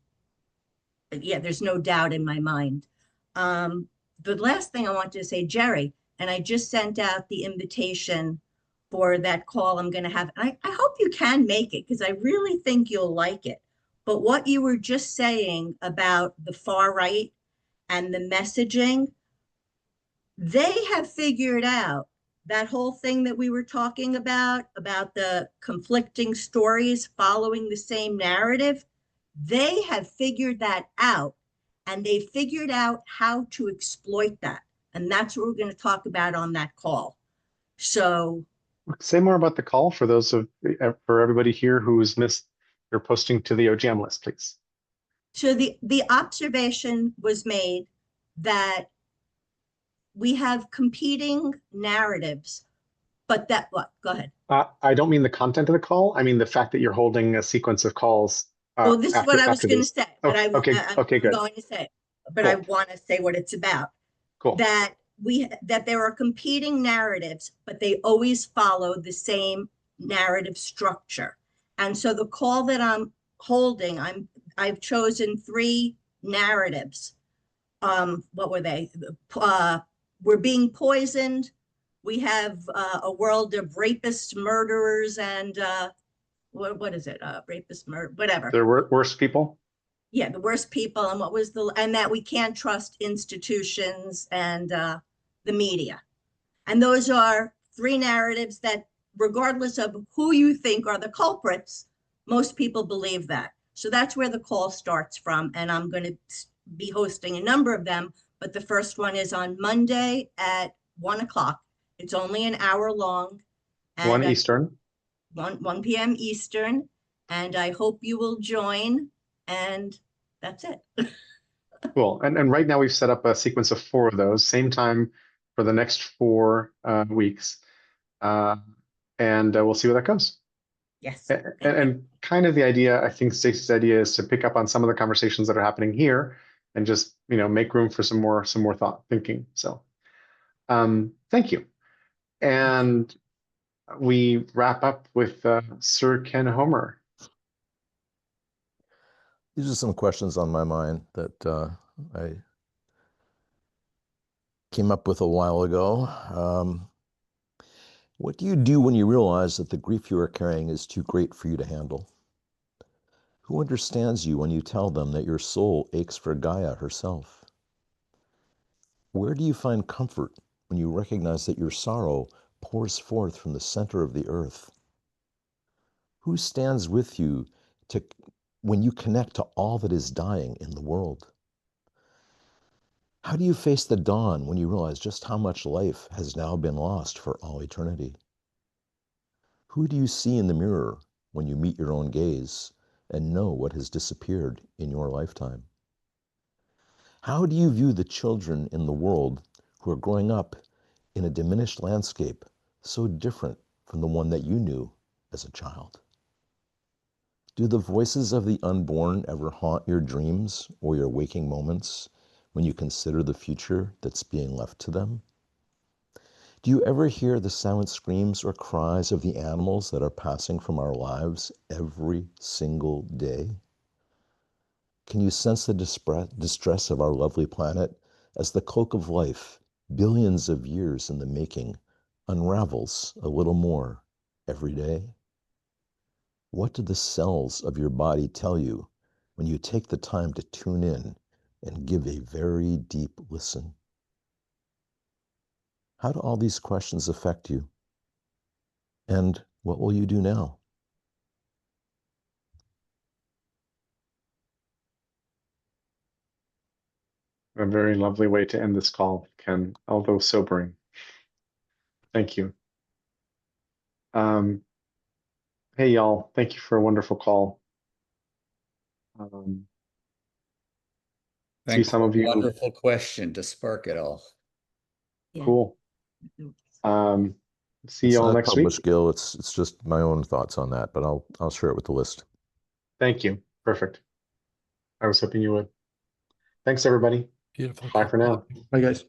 yeah, there's no doubt in my mind. The last thing I want to say, Jerry, and I just sent out the invitation for that call I'm going to have. I hope you can make it because I really think you'll like it. But what you were just saying about the far right and the messaging, they have figured out that whole thing that we were talking about the conflicting stories following the same narrative. They have figured that out, and they figured out how to exploit that. And that's what we're going to talk about on that call. So Say more about the call for those of for everybody here who's missed your posting to the OGM list, please. so the observation was made that we have competing narratives, but that what? Go ahead. I don't mean the content of the call. I mean the fact that you're holding a sequence of calls Well, this is what I was after going to this. say, Oh, but okay, okay, I'm good. going to say, but Cool. I want to say what it's about. Cool. That there are competing narratives, but they always follow the same narrative structure. And so the call that I'm holding, I've chosen 3 narratives. What were they? We're being poisoned. We have a world of rapists, murderers, and what is it? Rapists, murder, whatever. There were worse people. Yeah, the worst people, and what was and that we can't trust institutions and the media. And those are 3 narratives that, regardless of who you think are the culprits, most people believe that. So that's where the call starts from. And I'm going to be hosting a number of them. But the first one is on Monday at 1 o'clock. It's only an hour long. And 1 Eastern. 1 p.m. Eastern. And I hope you will join. And that's it. Cool. And right now we've set up a sequence of 4 of those, same time for the next 4 weeks. And we'll see where that goes. Yes. And kind of the idea, I think Stacey's idea is to pick up on some of the conversations that are happening here and just, make room for some more thought thinking. So thank you. And we wrap up with Sir Ken Homer. These are some questions on my mind that I came up with a while ago. What do you do when you realize that the grief you are carrying is too great for you to handle? Who understands you when you tell them that your soul aches for Gaia herself? Where do you find comfort when you recognize that your sorrow pours forth from the center of the earth? Who stands with you when you connect to all that is dying in the world? How do you face the dawn when you realize just how much life has now been lost for all eternity? Who do you see in the mirror when you meet your own gaze and know what has disappeared in your lifetime? How do you view the children in the world who are growing up in a diminished landscape so different from the one that you knew as a child? Do the voices of the unborn ever haunt your dreams or your waking moments when you consider the future that's being left to them? Do you ever hear the silent screams or cries of the animals that are passing from our lives every single day? Can you sense the distress of our lovely planet as the cloak of life, billions of years in the making, unravels a little more every day? What do the cells of your body tell you when you take the time to tune in and give a very deep listen? How do all these questions affect you? And what will you do now? A very lovely way to end this call, Ken, although sobering. Thank you. Hey, y'all. Thank you for a wonderful call. See Thanks some for of a you. wonderful question to spark it all. Cool. See It's y'all not next week. published, Gil. It's just my own thoughts on that, but I'll share it with the list. Thank you. Perfect. I was hoping you would. Thanks, everybody. Beautiful. Bye for now. Bye, guys.